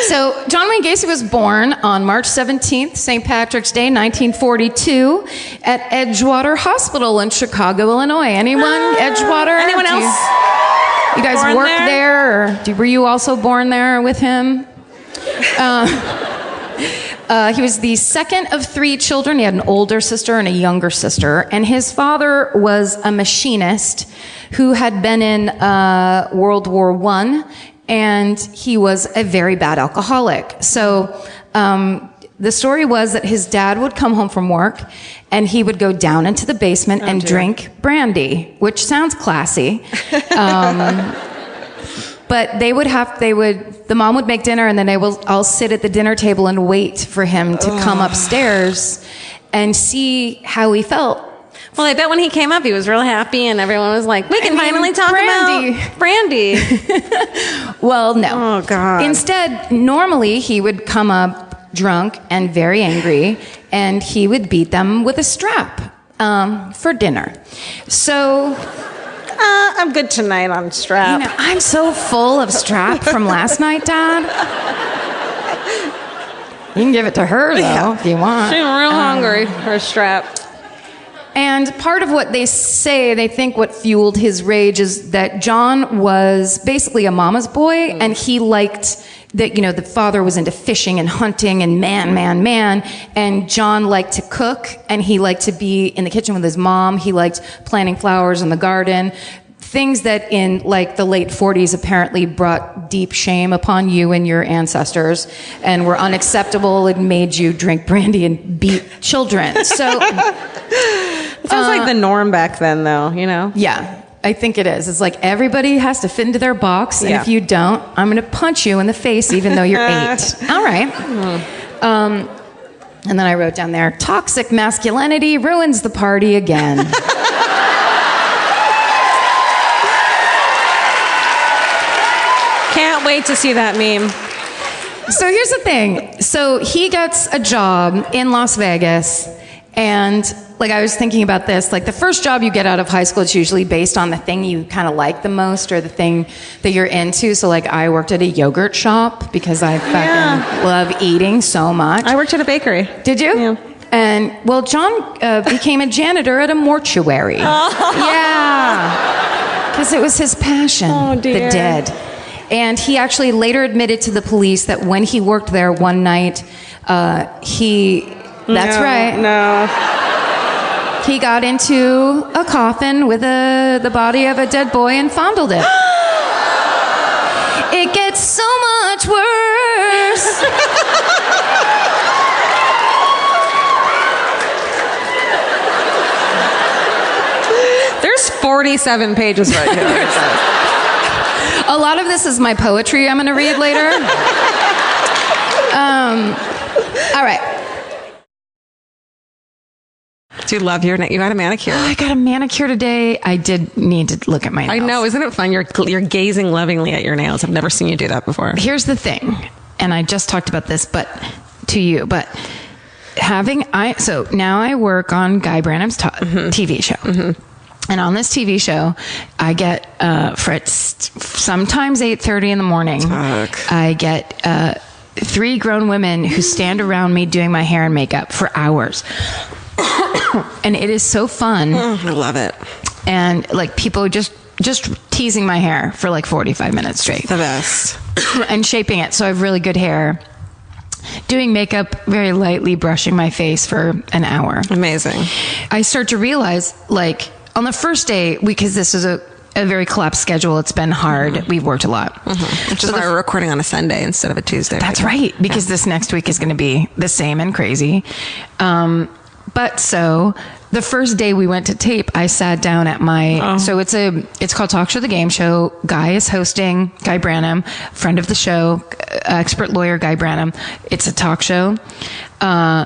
So John Wayne Gacy was born on March 17th, St. Patrick's Day, 1942, at Edgewater Hospital in Chicago, Illinois. Anyone? Edgewater? Anyone else? You guys Born worked there? or were you also born there with him? He was the second of 3 children. He had an older sister and a younger sister. And his father was a machinist who had been in World War I, and he was a very bad alcoholic. So the story was that his dad would come home from work, and he would go down into the basement and drink brandy, which sounds classy. But the mom would make dinner and then I'll sit at the dinner table and wait for him to come upstairs and see how he felt. Well, I bet when he came up, he was real happy and everyone was like, we can finally talk about brandy. Well, no. Oh, God. Instead, normally he would come up drunk and very angry and he would beat them with a strap for dinner. So... I'm good tonight on strap. I'm so full of strap from last night, Dad. You can give it to her, though, if you want. She's real hungry for a strap. And part of what they think what fueled his rage is that John was basically a mama's boy, and he liked that, the father was into fishing and hunting and man, and John liked to cook, and he liked to be in the kitchen with his mom. He liked planting flowers in the garden. Things that in the late 40s apparently brought deep shame upon you and your ancestors and were unacceptable and made you drink brandy and beat children. So it sounds like the norm back then, though, Yeah. I think it is. It's like everybody has to fit into their box, and if you don't, I'm going to punch you in the face even though you're 8. All right. And then I wrote down there, toxic masculinity ruins the party again. Can't wait to see that meme. So here's the thing. So he gets a job in Las Vegas, and I was thinking about this, the first job you get out of high school, it's usually based on the thing you kind of like the most or the thing that you're into. So I worked at a yogurt shop because I fucking love eating so much. I worked at a bakery. Did you? Yeah. And John became a janitor at a mortuary. Yeah. Because it was his passion. Oh, dear. The dead. And he actually later admitted to the police that when he worked there one night, That's right. No. He got into a coffin with the body of a dead boy and fondled it. It gets so much worse. There's 47 pages right here. A lot of this is my poetry I'm going to read later. All right. Do you love you got a manicure? I got a manicure today. I did need to look at my nails. I know, isn't it fun? You're gazing lovingly at your nails. I've never seen you do that before. Here's the thing, and I just talked about this, but so now I work on Guy Branum's TV show. Mm-hmm. And on this TV show, I get sometimes 8:30 in the morning. Fuck. I get 3 grown women who stand around me doing my hair and makeup for hours. And it is so fun. I love it. And people just teasing my hair for 45 minutes straight. The best. And shaping it so I have really good hair. doing makeup, very lightly brushing my face for an hour. Amazing. I start to realize, like, on the first day, because this is a very collapsed schedule, it's been hard. We've worked a lot. Which is why we're recording on a Sunday instead of a Tuesday. That's right, because this next week is going to be the same and crazy. But so the first day we went to tape, I sat down at my, so it's called Talk Show the Game Show. Guy is hosting, Guy Branum, friend of the show, expert lawyer Guy Branum. It's a talk show.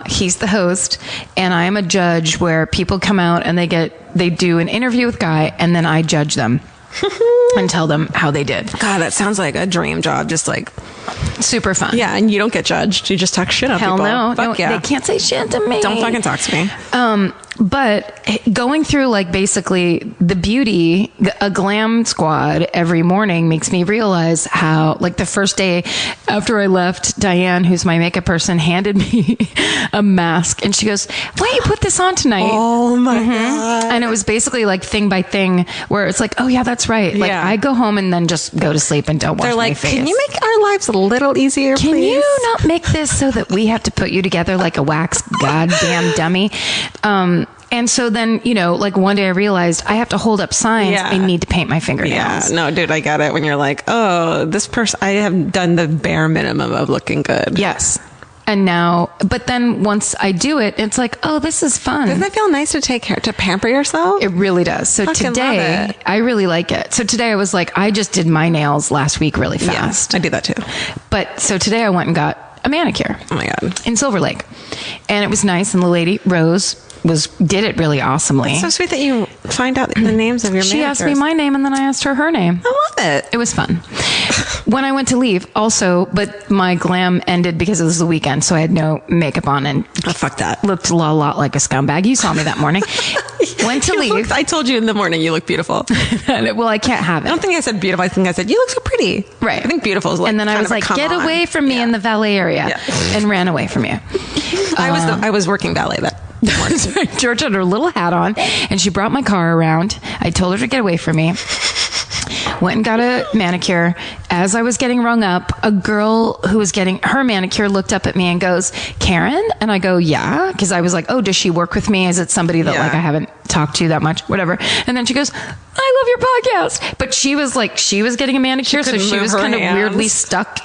He's the host, and I am a judge where people come out and they do an interview with Guy, and then I judge them and tell them how they did. God, that sounds like a dream job. Just like super fun. Yeah, and you don't get judged. You just talk shit on Hell people. no. Fuck yeah. They can't say shit to me. Don't fucking talk to me. But going through, like, basically the beauty, a glam squad every morning makes me realize how, like, the first day after I left, Diane, who's my makeup person, handed me a mask, and she goes, why don't you put this on tonight? Oh my God. And it was basically like thing by thing, where it's like, oh yeah, that's right. Like, Yeah. I go home and then just go to sleep and don't wash They're my like, face. can you make our lives a little easier, Can please? you not make this so that we have to put you together like a wax goddamn dummy? And so then, you know, like one day I realized I have to hold up signs. Yeah. I need to paint my fingernails. Yeah, no, dude, I get it. When you're like, oh, this person, I have done the bare minimum of looking good. Yes. And now, but then once I do it, it's like, oh, this is fun. Doesn't it feel nice to take care, to pamper yourself? It really does. So Fucking today, love it. I really like it. So today I was like, I just did my nails last week really fast. I do that too. But so today I went and got a manicure. Oh my God. In Silver Lake. And it was nice. And the lady, Rose, did it really awesomely. It's so sweet that you find out the names of your She asked me manicures. my name and then I asked her name. I love it. It was fun. When I went to leave, also, but my glam ended because it was the weekend, so I had no makeup on and Oh, fuck that. looked a lot like a scumbag. You saw me that morning. Went to leave. I told you in the morning you look beautiful. Well, I can't have I don't it. think I said beautiful. I think I said you look so pretty. Right. I think beautiful is like. And then I kind was of a like, come get on. away from me in the valet area, Yeah. and ran away from you. I was working ballet that morning. George had her little hat on, and she brought my car around. I told her to get away from me. Went and got a manicure. As I was getting rung up, a girl who was getting her manicure looked up at me and goes, Karen? And I go, yeah. Because I was like, oh, does she work with me? Is it somebody that Yeah. like I haven't talked to that much? Whatever. And then she goes, I love your podcast. But she was like, she was getting a manicure, so couldn't she move was her kind of hands. weirdly stuck.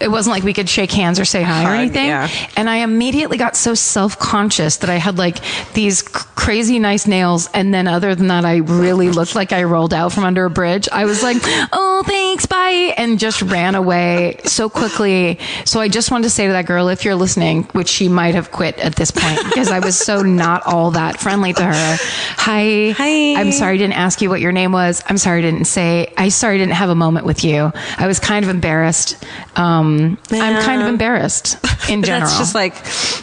It wasn't like we could shake hands or say hi or Hug, anything. yeah. And I immediately got so self-conscious that I had like these crazy nice nails. And then other than that, I really looked like I rolled out from under a bridge. I was like, oh, thanks, bye. And just ran away so quickly. So I just wanted to say to that girl, if you're listening, which she might have quit at this point because I was so not all that friendly to her. Hi. I'm sorry I didn't ask you what your name was. I'm sorry I didn't have a moment with you. I was kind of embarrassed. I'm kind of embarrassed in general. That's just like,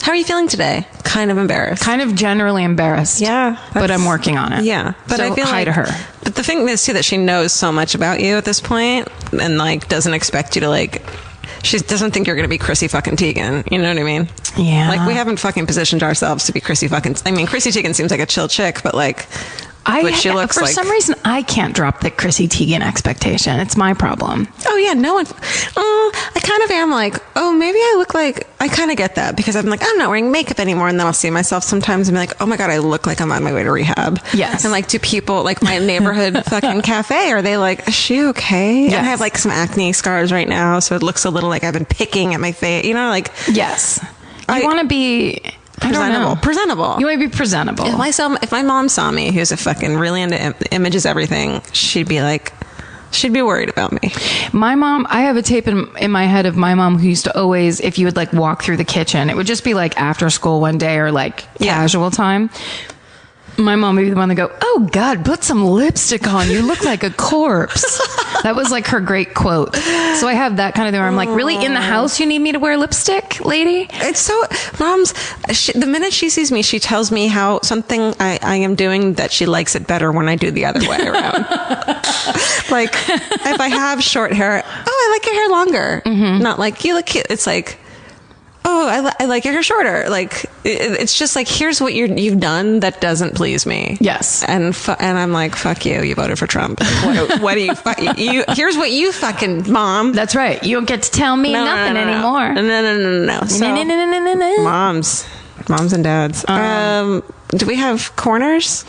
how are you feeling today? Kind of embarrassed. Kind of generally embarrassed. Yeah, But I'm working on it. Yeah, but So I feel hi like to her. But the thing is too that she knows so much about you at this point, and like doesn't expect you to like. She doesn't think you're going to be Chrissy fucking Teigen. You know what I mean? Yeah. Like we haven't fucking positioned ourselves to be Chrissy fucking. I mean, Chrissy Teigen seems like a chill chick, but like. But she looks for like some reason, I can't drop the Chrissy Teigen expectation. It's my problem. Oh yeah, no one. I kind of am like, oh, maybe I look like. I kind of get that because I'm like, I'm not wearing makeup anymore, and then I'll see myself sometimes and be like, oh my God, I look like I'm on my way to rehab. Yes. And like, do people like my neighborhood fucking cafe? Are they like, is she okay? Yes. And I have like some acne scars right now, so it looks a little like I've been picking at my face. You know, like Yes. You want to be presentable. You want to be presentable. If my mom saw me, who's a fucking really into images, everything, she'd be worried about me. My mom, I have a tape in my head of my mom who used to always, if you would like walk through the kitchen, it would just be like after school one day or like casual time. My mom would be the one to go, oh God, put some lipstick on. You look like a corpse. That was like her great quote. So I have that kind of thing where I'm like, really in the house, you need me to wear lipstick, lady? It's so, the minute she sees me, she tells me how something I am doing that she likes it better when I do the other way around. Like, if I have short hair, oh, I like your hair longer. Not like, you look cute. It's like, oh, I like your hair shorter. Like, it's just like, here's what you've done that doesn't please me. Yes. And I'm like, fuck you. You voted for Trump. What do you, here's what you fucking mom. That's right. You don't get to tell me nothing anymore. No. So, No. moms and dads. Do we have corners?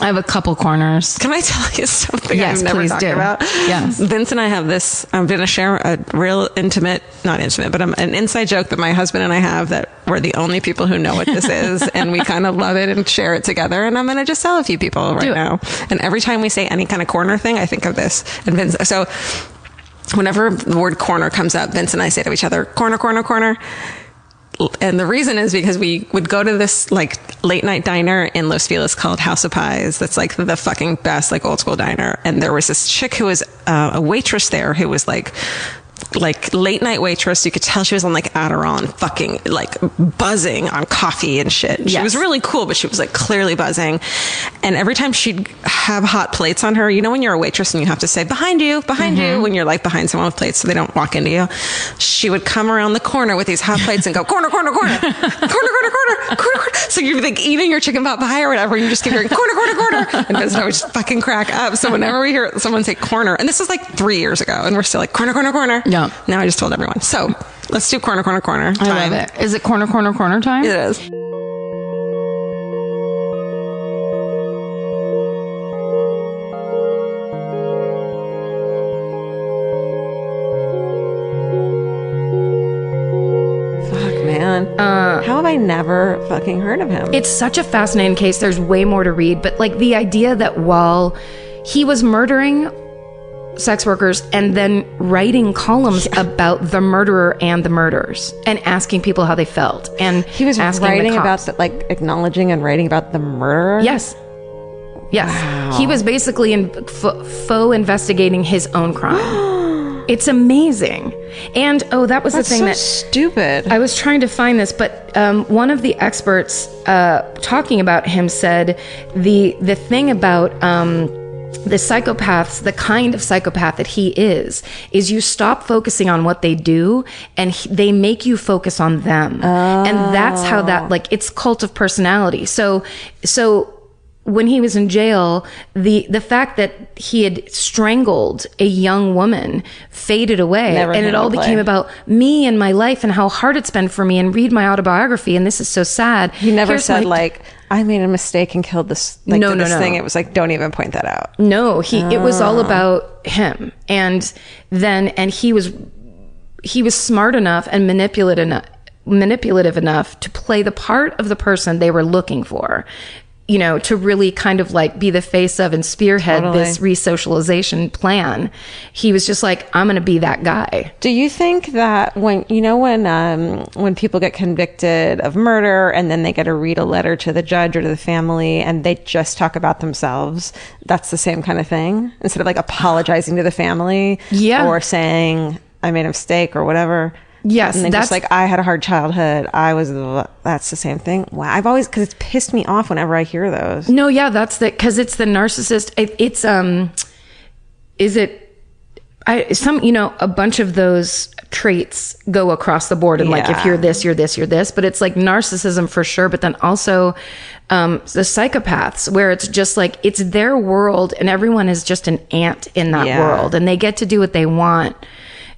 I have a couple corners. Can I tell you something Yes, I've never please talked do. about? Yes. Vince and I have this, I'm going to share a real not intimate, but an inside joke that my husband and I have that we're the only people who know what this is. And we kind of love it and share it together. And I'm going to just tell a few people right now. And every time we say any kind of corner thing, I think of this. And Vince, so whenever the word corner comes up, Vince and I say to each other, corner, corner, corner. And the reason is because we would go to this like late night diner in Los Feliz called House of Pies. That's like the fucking best, like old school diner. And there was this chick who was a waitress there who was like late night waitress. You could tell she was on like Adderall and fucking like buzzing on coffee and shit. She was really cool, but she was like clearly buzzing. And every time she'd have hot plates on her, you know, when you're a waitress and you have to say behind you, when you're like behind someone with plates so they don't walk into you, she would come around the corner with these hot plates and go corner, corner, corner, corner, corner, corner, corner, corner. So you're like eating your chicken pot pie or whatever, and you just keep hearing corner, corner, corner. And Vince and I would just fucking crack up. So whenever we hear someone say corner, and this was like 3 years ago, and we're still like corner, corner, corner. Yeah. Now I just told everyone. So let's do corner, corner, corner time. I love it. Is it corner, corner, corner time? It is. Fuck, man. How have I never fucking heard of him? It's such a fascinating case. There's way more to read, but like the idea that while he was murdering sex workers and then writing columns about the murderer and the murders and asking people how they felt, and he was writing about the, like acknowledging and writing about the murderer. Yes. Wow. He was basically faux investigating his own crime. It's amazing. And that was That's the thing so that stupid. I was trying to find this, but one of the experts talking about him said the thing about the psychopaths, the kind of psychopath that he is you stop focusing on what they do and they make you focus on them. And that's how that, like, it's cult of personality. So when he was in jail, the fact that he had strangled a young woman faded away. And it all became about me and my life and how hard it's been for me, and read my autobiography. And this is so sad. He never said like, I made a mistake and killed this, like, no. thing. It was like, don't even point that out. No, it was all about him. And he was smart enough and manipulative enough to play the part of the person they were looking for, you know, to really kind of like be the face of and spearhead this resocialization plan. He was just like, I'm going to be that guy. Do you think that when people get convicted of murder and then they get to read a letter to the judge or to the family and they just talk about themselves, that's the same kind of thing? Instead of like apologizing to the family or saying, I made a mistake or whatever. Yes, and then just like, I had a hard childhood. That's the same thing. Wow, because it's pissed me off whenever I hear those. No, yeah, that's because it's the narcissist. A bunch of those traits go across the board, and like if you're this, you're this, you're this. But it's like narcissism for sure. But then also the psychopaths, where it's just like it's their world, and everyone is just an ant in that world, and they get to do what they want.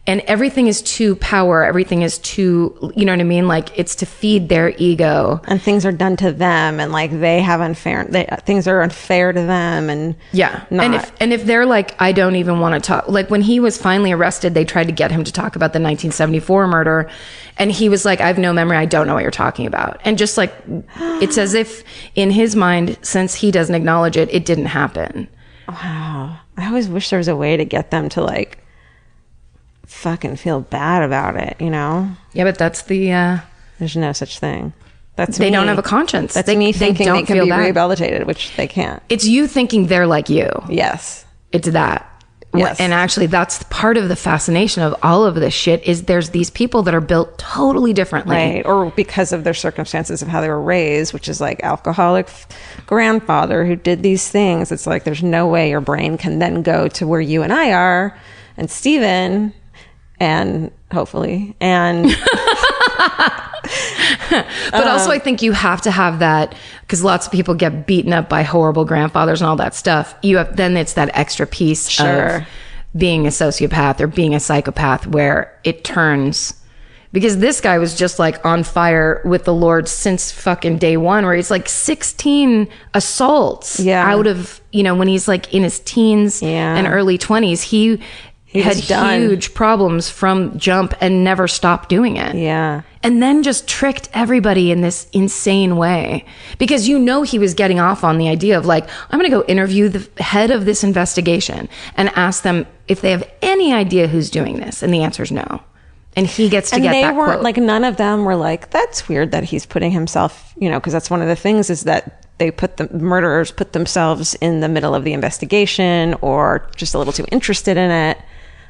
And everything is to power. Everything is to, you know what I mean? Like, it's to feed their ego. And things are done to them, and like things are unfair to them, and And if they're like, I don't even want to talk. Like when he was finally arrested, they tried to get him to talk about the 1974 murder, and he was like, I have no memory. I don't know what you're talking about. And just like, it's as if in his mind, since he doesn't acknowledge it, it didn't happen. Wow. I always wish there was a way to get them to like fucking feel bad about it, you know? Yeah, but that's the there's no such thing. They don't have a conscience. That's me thinking they can be rehabilitated, which they can't. It's you thinking they're like you. Yes. It's that. Yes. And actually that's part of the fascination of all of this shit, is there's these people that are built totally differently. Right. Or because of their circumstances of how they were raised, which is like alcoholic grandfather who did these things. It's like there's no way your brain can then go to where you and I are and Steven and hopefully. And but also I think you have to have that, because lots of people get beaten up by horrible grandfathers and all that stuff. Then it's that extra piece of being a sociopath or being a psychopath where it turns, because this guy was just like on fire with the Lord since fucking day one, where he's like 16 assaults out of, when he's like in his teens and early 20s, he had huge problems from jump and never stopped doing it. Yeah. And then just tricked everybody in this insane way. Because he was getting off on the idea of like, I'm going to go interview the head of this investigation and ask them if they have any idea who's doing this. And the answer is no. And he gets to get that quote. And they weren't like, none of them were like, that's weird that he's putting himself, because that's one of the things is that the murderers put themselves in the middle of the investigation or just a little too interested in it.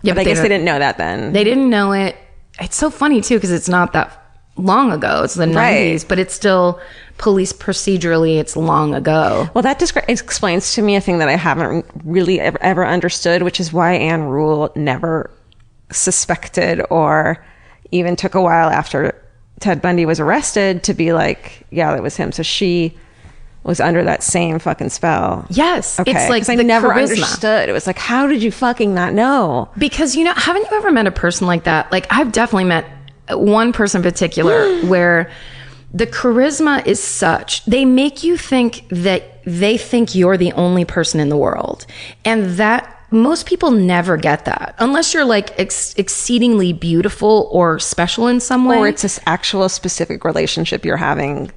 Yeah, but I guess they didn't know that then. They didn't know it. It's so funny too, because it's not that long ago. It's the 90s, but it's still police procedurally. It's long ago. Well, that explains to me a thing that I haven't really ever understood, which is why Anne Rule never suspected or even took a while after Ted Bundy was arrested to be like, yeah, that was him. So she was under that same fucking spell. Yes. Okay. It's like I never understood. It was like, how did you fucking not know? Because, haven't you ever met a person like that? Like, I've definitely met one person in particular where the charisma is such, they make you think that they think you're the only person in the world. And that most people never get that unless you're like exceedingly beautiful or special in some way. Or it's this actual specific relationship you're having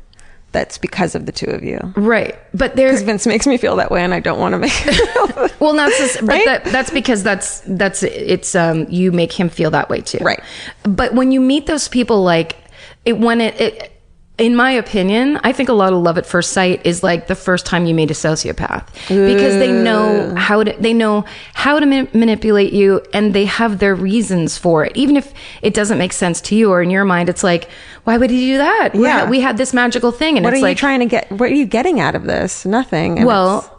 that's because of the two of you. Right. But because Vince makes me feel that way and I don't want to make it. Well, that's because it's you make him feel that way too. Right. But when you meet those people, like in my opinion, I think a lot of love at first sight is like the first time you meet a sociopath, because they know how to manipulate you, and they have their reasons for it. Even if it doesn't make sense to you, or in your mind, it's like, why would he do that? Yeah. We had this magical thing. And what it's are you like, trying to get? What are you getting out of this? Nothing. And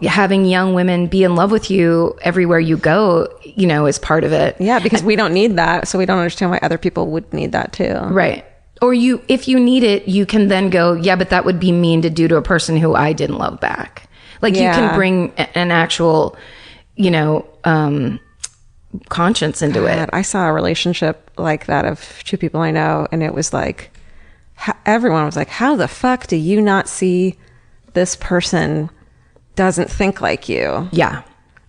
having young women be in love with you everywhere you go, is part of it. Yeah, because we don't need that. So we don't understand why other people would need that too. Right. Or if you need it, you can then go, yeah, but that would be mean to do to a person who I didn't love back. Like you can bring an actual, conscience into it. I saw a relationship like that of two people I know, and it was like, everyone was like, how the fuck do you not see this person doesn't think like you? Yeah.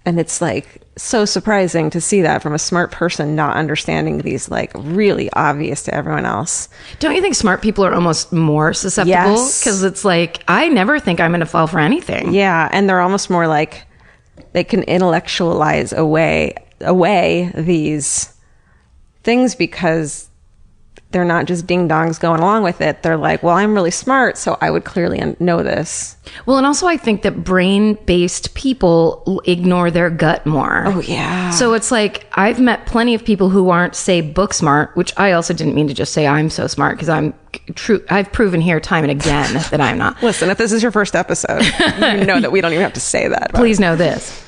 And it's like so surprising to see that from a smart person not understanding these like really obvious to everyone else. Don't you think smart people are almost more susceptible? Yes. Because it's like, I never think I'm going to fall for anything. Yeah. And they're almost more like they can intellectualize away these things because they're not just ding dongs going along with it. They're like, well, I'm really smart, so I would clearly know this. Well, and also I think that brain-based people ignore their gut more. Oh, yeah. So it's like, I've met plenty of people who aren't, say, book smart, which I also didn't mean to just say I'm so smart, because I've proven here time and again that I'm not. Listen, if this is your first episode, you know that we don't even have to say that. Please know this.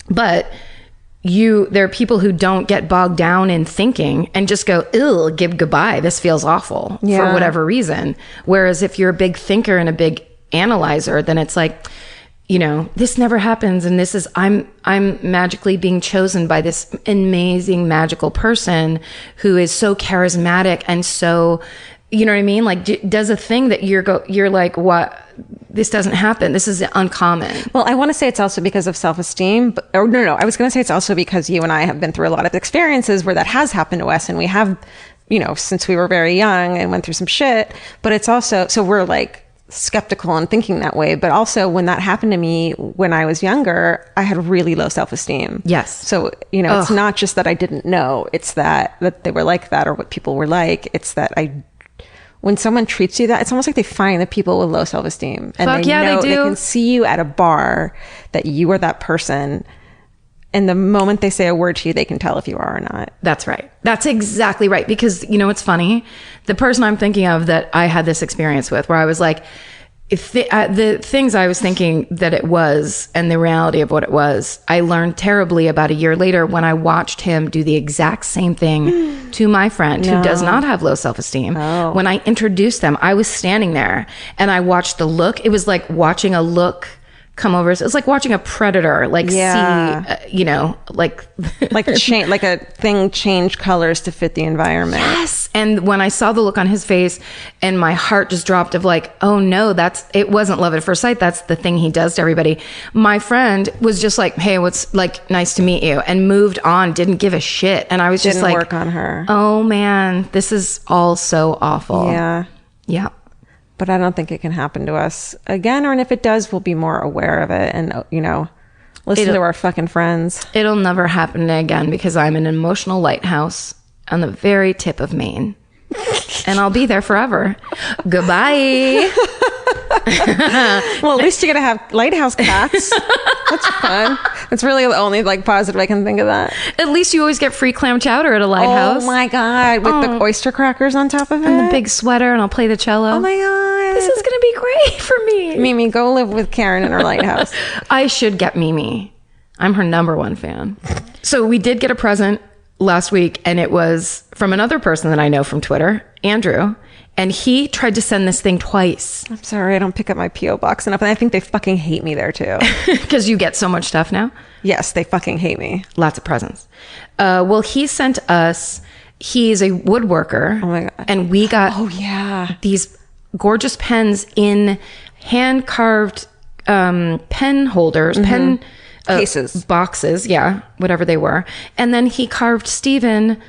But there are people who don't get bogged down in thinking and just go, ew, give goodbye. This feels awful for whatever reason. Whereas if you're a big thinker and a big analyzer, then it's like, this never happens. And this is, I'm magically being chosen by this amazing magical person who is so charismatic and so, you know what I mean? Like does a thing that you're like, what? This doesn't happen. This is uncommon. Well, I want to say it's also because of self-esteem. No. I was going to say it's also because you and I have been through a lot of experiences where that has happened to us. And we have, since we were very young and went through some shit. But it's also, so we're like skeptical and thinking that way. But also when that happened to me when I was younger, I had really low self-esteem. Yes. So, it's not just that I didn't know. It's that they were like that or what people were like. It's that when someone treats you that, it's almost like they find the people with low self-esteem. And they do. They can see you at a bar that you are that person. And the moment they say a word to you, they can tell if you are or not. That's right. That's exactly right. Because, it's funny. The person I'm thinking of that I had this experience with where I was like, the things I was thinking that it was and the reality of what it was, I learned terribly about a year later when I watched him do the exact same thing to my friend who does not have low self-esteem. Oh. When I introduced them, I was standing there and I watched the look. It was like watching a look come over. It was like watching a predator, like see, like like a thing change colors to fit the environment. Yes. And when I saw the look on his face and my heart just dropped of like, oh no, it wasn't love at first sight. That's the thing he does to everybody. My friend was just like, hey, what's like, nice to meet you, and moved on, didn't give a shit. And I was just like, work on her. Oh man, this is all so awful. Yeah. Yeah. But I don't think it can happen to us again. Or if it does, we'll be more aware of it and, listen to our fucking friends. It'll never happen again because I'm an emotional lighthouse on the very tip of Maine. And I'll be there forever. Goodbye. Well, at least you're going to have lighthouse cats. That's fun. It's really the only positive I can think of that. At least you always get free clam chowder at a lighthouse. Oh my God. With the oyster crackers on top of it. And the big sweater, and I'll play the cello. Oh my God. This is going to be great for me. Mimi, go live with Karen in her lighthouse. I should get Mimi. I'm her number one fan. So we did get a present last week, and it was from another person that I know from Twitter, Andrew. And he tried to send this thing twice. I'm sorry, I don't pick up my P.O. box enough. And I think they fucking hate me there too. Because you get so much stuff now? Yes, they fucking hate me. Lots of presents. Well, he sent us, he's a woodworker. Oh my God. And we got these gorgeous pens in hand-carved pen holders, pen cases. Boxes, whatever they were. And then he carved Steven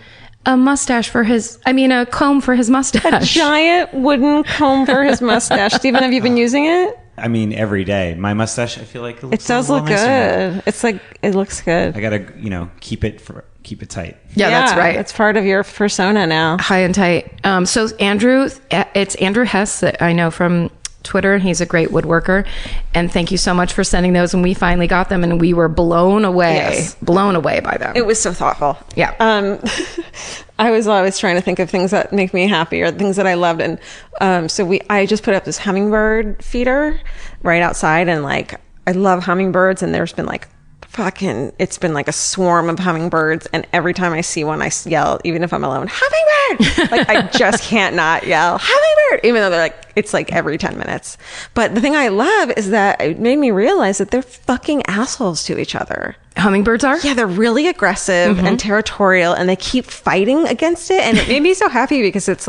a comb for his mustache. A giant wooden comb for his mustache. Stephen, have you been using it? I mean, every day. My mustache, I feel like it does look good. It's like, it looks good. I gotta, keep it tight. Yeah, that's right. It's part of your persona now. High and tight. So Andrew, it's Andrew Hess that I know from Twitter. He's a great woodworker, and thank you so much for sending those. And we finally got them, and we were blown away by them. It was so thoughtful. Yeah. I was always trying to think of things that make me happy or things that I loved, and I just put up this hummingbird feeder right outside, and I love hummingbirds, and there's been it's been like a swarm of hummingbirds, and every time I see one, I yell, even if I'm alone, hummingbird! I just can't not yell, hummingbird! Even though it's every 10 minutes. But the thing I love is that it made me realize that they're fucking assholes to each other. Hummingbirds are? Yeah, they're really aggressive and territorial, and they keep fighting against it, and it made me so happy because it's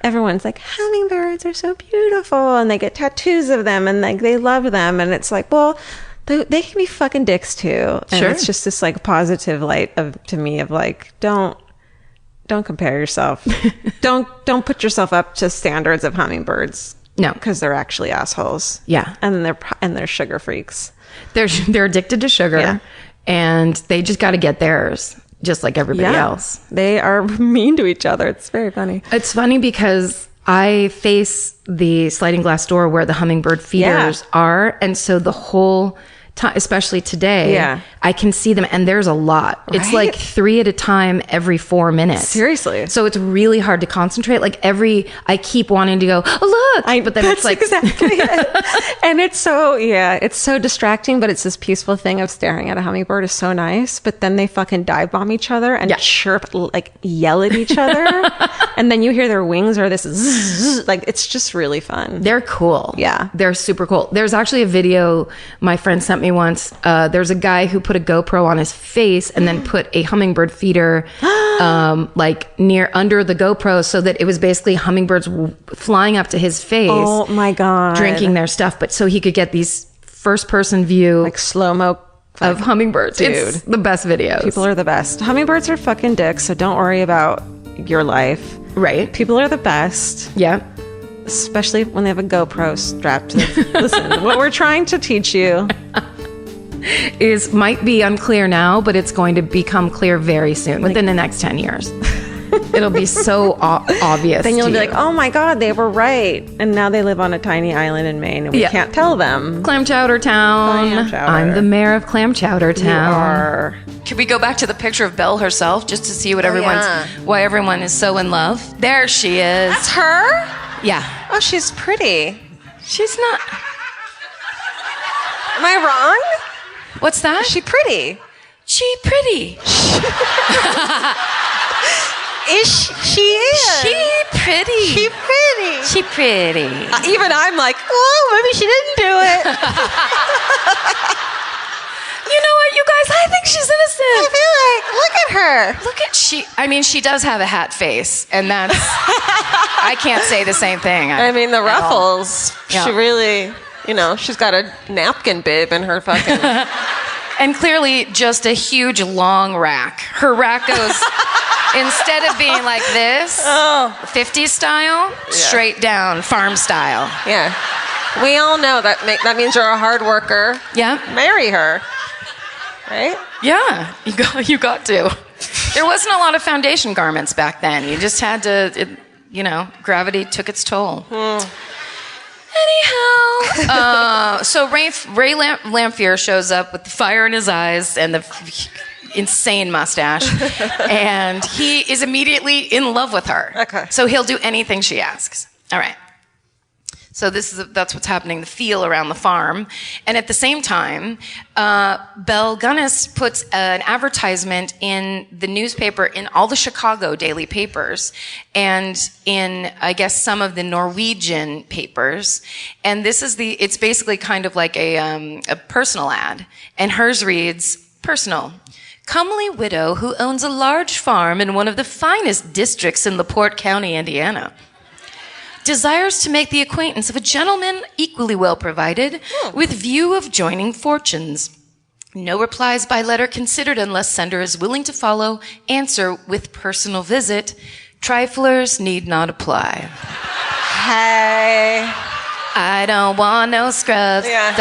everyone's hummingbirds are so beautiful, and they get tattoos of them, and they love them, and it's well, they can be fucking dicks too. And sure. It's just this positive light to me of don't compare yourself. don't put yourself up to standards of hummingbirds. No, because they're actually assholes. Yeah, and they're sugar freaks. They're addicted to sugar, and they just got to get theirs, just like everybody else. They are mean to each other. It's very funny. It's funny because I face the sliding glass door where the hummingbird feeders are. And so the whole time, especially today, I can see them, and there's a lot. Right? It's 3 at a time every 4 minutes. Seriously. So it's really hard to concentrate. I keep wanting to go, oh, look. But then it's exactly it. And it's so distracting, but it's this peaceful thing of staring at a hummingbird is so nice. But then they fucking dive bomb each other and chirp, yell at each other. And then you hear their wings or this zzz, it's just really fun. They're cool. Yeah. They're super cool. There's actually a video my friend sent me once. There's a guy who put a GoPro on his face and then put a hummingbird feeder near under the GoPro, so that it was basically hummingbirds flying up to his face. Oh my God. Drinking their stuff, but so he could get these first person view slow-mo of hummingbirds. Dude. It's the best videos. People are the best. Hummingbirds are fucking dicks, so don't worry about your life. Right. People are the best. Yeah. Especially when they have a GoPro strapped to them. Listen, what we're trying to teach you might be unclear now, but it's going to become clear very soon, within the next 10 years. It'll be so obvious. Then you'll be oh my God, they were right. And now they live on a tiny island in Maine, and we can't tell them. Clam Chowder Town. Clam Chowder. I'm the mayor of Clam Chowder Town. You are. Could we go back to the picture of Belle herself, just to see why everyone is so in love? There she is. That's her? Yeah. Oh, she's pretty. She's not. Am I wrong? What's that? Is she pretty? She pretty. She is. She pretty. She pretty. She pretty. Even I'm like, oh, maybe she didn't do it. You know what, you guys? I think she's innocent. I feel like, look at her. I mean, she does have a hat face, and that's. I can't say the same thing. I mean, the ruffles. Yeah. She really, she's got a napkin bib in her fucking. And clearly, just a huge long rack. Her rack goes. Instead of being like this, 50s style, straight down, farm style. Yeah. We all know that means you're a hard worker. Yeah. Marry her. Right? Yeah, you got to. There wasn't a lot of foundation garments back then. You just had to, gravity took its toll. Anyhow, so Ray Lamphere shows up with the fire in his eyes and the insane mustache, and he is immediately in love with her. Okay. So he'll do anything she asks. All right. So that's what's happening, the feel around the farm. And at the same time, Belle Gunness puts an advertisement in the newspaper, in all the Chicago daily papers, and in, I guess, some of the Norwegian papers. And it's basically kind of like a personal ad. And hers reads, personal. Comely widow who owns a large farm in one of the finest districts in LaPorte County, Indiana. Desires to make the acquaintance of a gentleman equally well provided, with view of joining fortunes. No replies by letter considered unless sender is willing to follow. Answer with personal visit. Triflers need not apply. Hey. I don't want no scrubs. Yeah.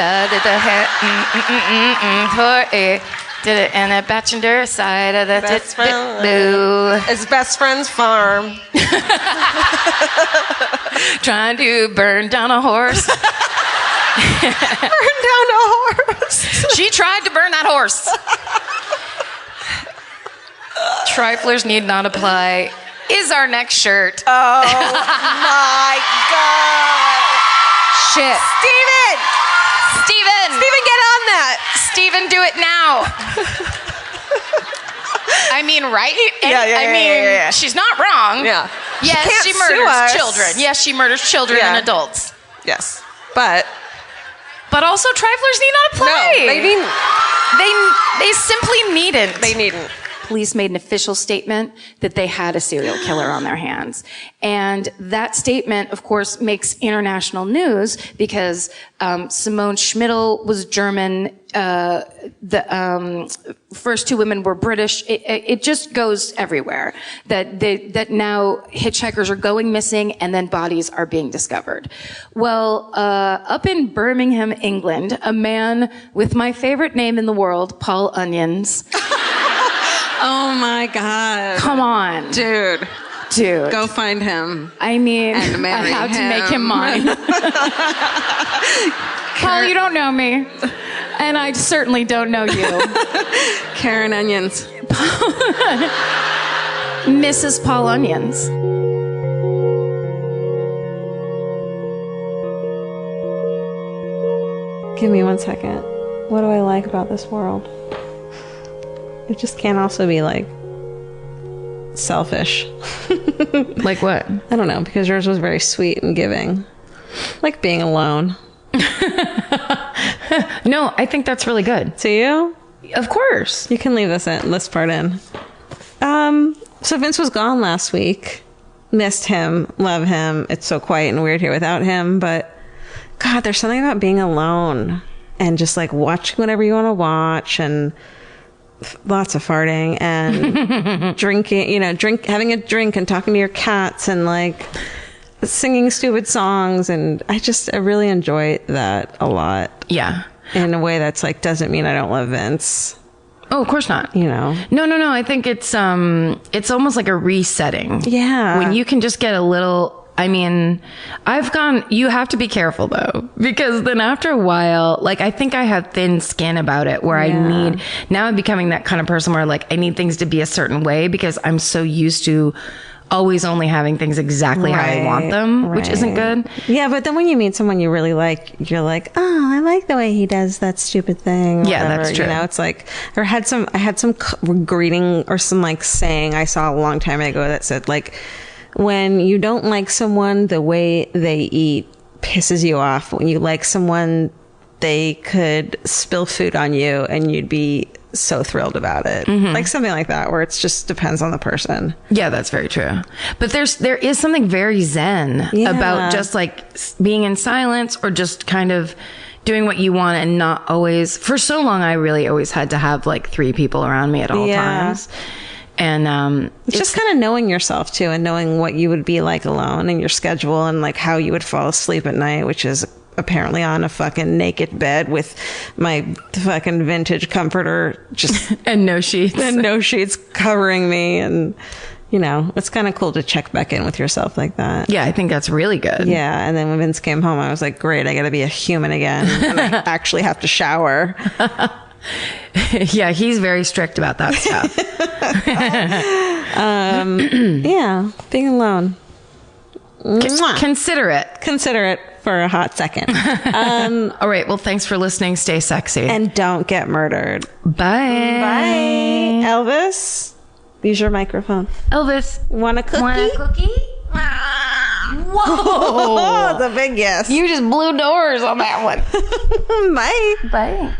For a did it and a bachelor side of the Best friend. blue. It's best friend's farm. Trying to burn down a horse. Burn down a horse. She tried to burn that horse. Triflers need not apply is our next shirt. Oh my God. Shit. Steven, get on that. Steven, do it now. I mean, right? Yeah. She's not wrong. Yeah. Yes, can't she sue murders us. children. Yes, she murders children Yeah. and adults. Yes. But But also, triflers need not apply. no, They simply needn't. they needn't. Police made an official statement that they had a serial killer on their hands. And that statement, of course, makes international news because Simone Schmidl was German. The first two women were British. It just goes everywhere that now hitchhikers are going missing and then bodies are being discovered. Well, up in Birmingham, England, a man with my favorite name in the world, Paul Onions. Oh my God. Come on. Dude. Go find him. I mean, And marry I have to make him him. mine. Paul, you don't know me. And I certainly don't know you. Karen Onions. Mrs. Paul Onions. Give me 1 second. What do I like about this world? It just can't also be like selfish. Like what? I don't know, because yours was very sweet and giving. Like being alone. No, I think that's really good. To you? Of course. You can leave this part in. So Vince was gone last week. Missed him, love him. It's so quiet and weird here without him, but God, there's something about being alone and just like watching whatever you want to watch and lots of farting and drinking, having a drink and talking to your cats and like singing stupid songs. And I really enjoy that a lot. Yeah. In a way that's like, doesn't mean I don't love Vince. Oh, of course not. No. I think it's almost like a resetting. Yeah. When you can just get a little, you have to be careful though, because then after a while, like I think I have thin skin about it where now I'm becoming that kind of person where like I need things to be a certain way because I'm so used to always only having things exactly how they want them, which isn't good. Yeah, but then when you meet someone you really like, you're like, oh, I like the way he does that stupid thing. Yeah, whatever. that's true. You know, it's like, I had some greeting or some like saying I saw a long time ago that said like, when you don't like someone, the way they eat pisses you off. When you like someone, they could spill food on you and you'd be so thrilled about it. Like something like that, where it just depends on the person. Yeah, that's very true. But there is something very zen about just like being in silence or just kind of doing what you want and not always. For so long, I really always had to have like 3 people around me at all times. And it's just kind of knowing yourself too, and knowing what you would be like alone and your schedule and like how you would fall asleep at night, which is apparently on a fucking naked bed with my fucking vintage comforter just and no sheets covering me. And you know, it's kind of cool to check back in with yourself like that. Yeah, I think that's really good. Yeah. And then when Vince came home, I was like, great, I gotta be a human again, and I actually have to shower. Yeah, he's very strict about that stuff. Yeah, being alone. Consider it for a hot second. All right, well, thanks for listening. Stay sexy. And don't get murdered. Bye. Bye. Elvis, use your microphone. Elvis, Want a cookie? want a cookie? Whoa. Oh, the big yes. You just blew doors on that one. Bye. Bye.